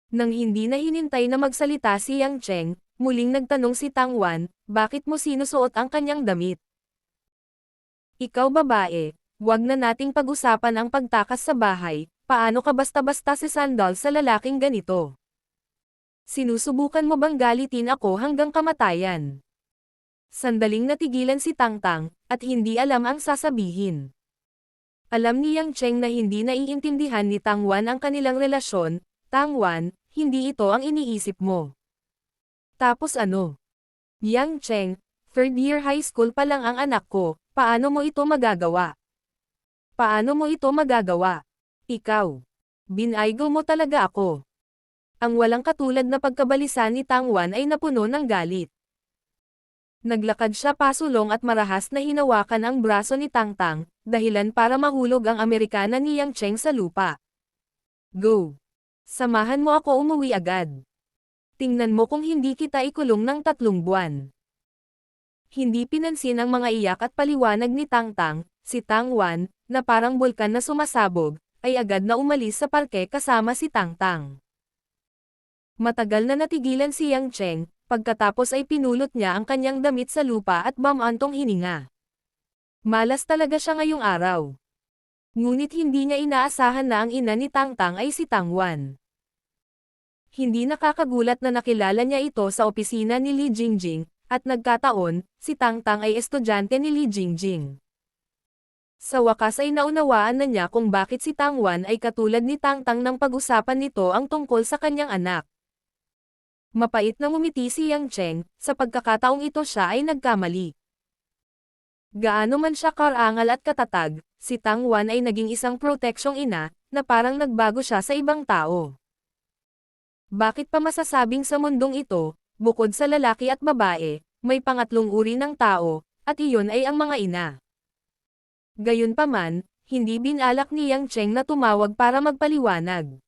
Nang hindi na hinintay na magsalita si Yang Cheng, muling nagtanong si Tang Wan, "Bakit mo sinusuot ang kanyang damit?" "Ikaw babae, wag na nating pag-usapan ang pagtakas sa bahay, paano ka basta-basta sisandal sa lalaking ganito? Sinusubukan mo bang galitin ako hanggang kamatayan?" Sandaling natigilan si Tang Tang, at hindi alam ang sasabihin. Alam ni Yang Cheng na hindi naiintindihan ni Tang Wan ang kanilang relasyon. "Tang Wan, hindi ito ang iniisip mo. Tapos ano? Yang Cheng, 3rd year high school pa lang ang anak ko, paano mo ito magagawa? Paano mo ito magagawa? Ikaw. Binaygo mo talaga ako." Ang walang katulad na pagkabalisa ni Tang Wan ay napuno ng galit. Naglakad siya pasulong at marahas na hinawakan ang braso ni Tang Tang, dahilan para mahulog ang Amerikana ni Yang Cheng sa lupa. "Go! Samahan mo ako umuwi agad. Tingnan mo kung hindi kita ikulong ng 3 buwan." Hindi pinansin ang mga iyak at paliwanag ni Tang Tang, si Tang Wan, na parang bulkan na sumasabog, ay agad na umalis sa parke kasama si Tang Tang. Matagal na natigilan si Yang Cheng, pagkatapos ay pinulot niya ang kanyang damit sa lupa at bumantong hininga. Malas talaga siya ngayong araw. Ngunit hindi niya inaasahan na ang ina ni Tang Tang ay si Tang Wan. Hindi nakakagulat na nakilala niya ito sa opisina ni Li Jingjing, at nagkataon, si Tang Tang ay estudyante ni Li Jingjing. Sa wakas ay naunawaan na niya kung bakit si Tang Wan ay katulad ni Tang Tang nang pag-usapan nito ang tungkol sa kanyang anak. Mapait na ngumiti si Yang Cheng, sa pagkakataong ito siya ay nagkamali. Gaano man siya karangal at katatag, si Tang Wan ay naging isang proteksyong ina, na parang nagbago siya sa ibang tao. Bakit pa masasabing sa mundong ito, bukod sa lalaki at babae, may pangatlong uri ng tao, at iyon ay ang mga ina. Gayunpaman, hindi binalak ni Yang Cheng na tumawag para magpaliwanag.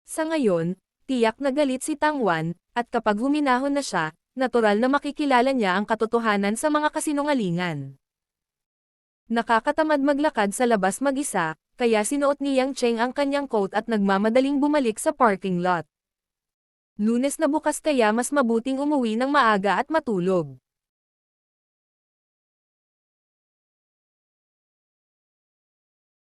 Sa ngayon, tiyak na galit si Tang Wan, at kapag huminahon na siya, natural na makikilala niya ang katotohanan sa mga kasinungalingan. Nakakatamad maglakad sa labas mag-isa, kaya sinuot ni Yang Cheng ang kanyang coat at nagmamadaling bumalik sa parking lot. Lunes na bukas kaya mas mabuting umuwi ng maaga at matulog.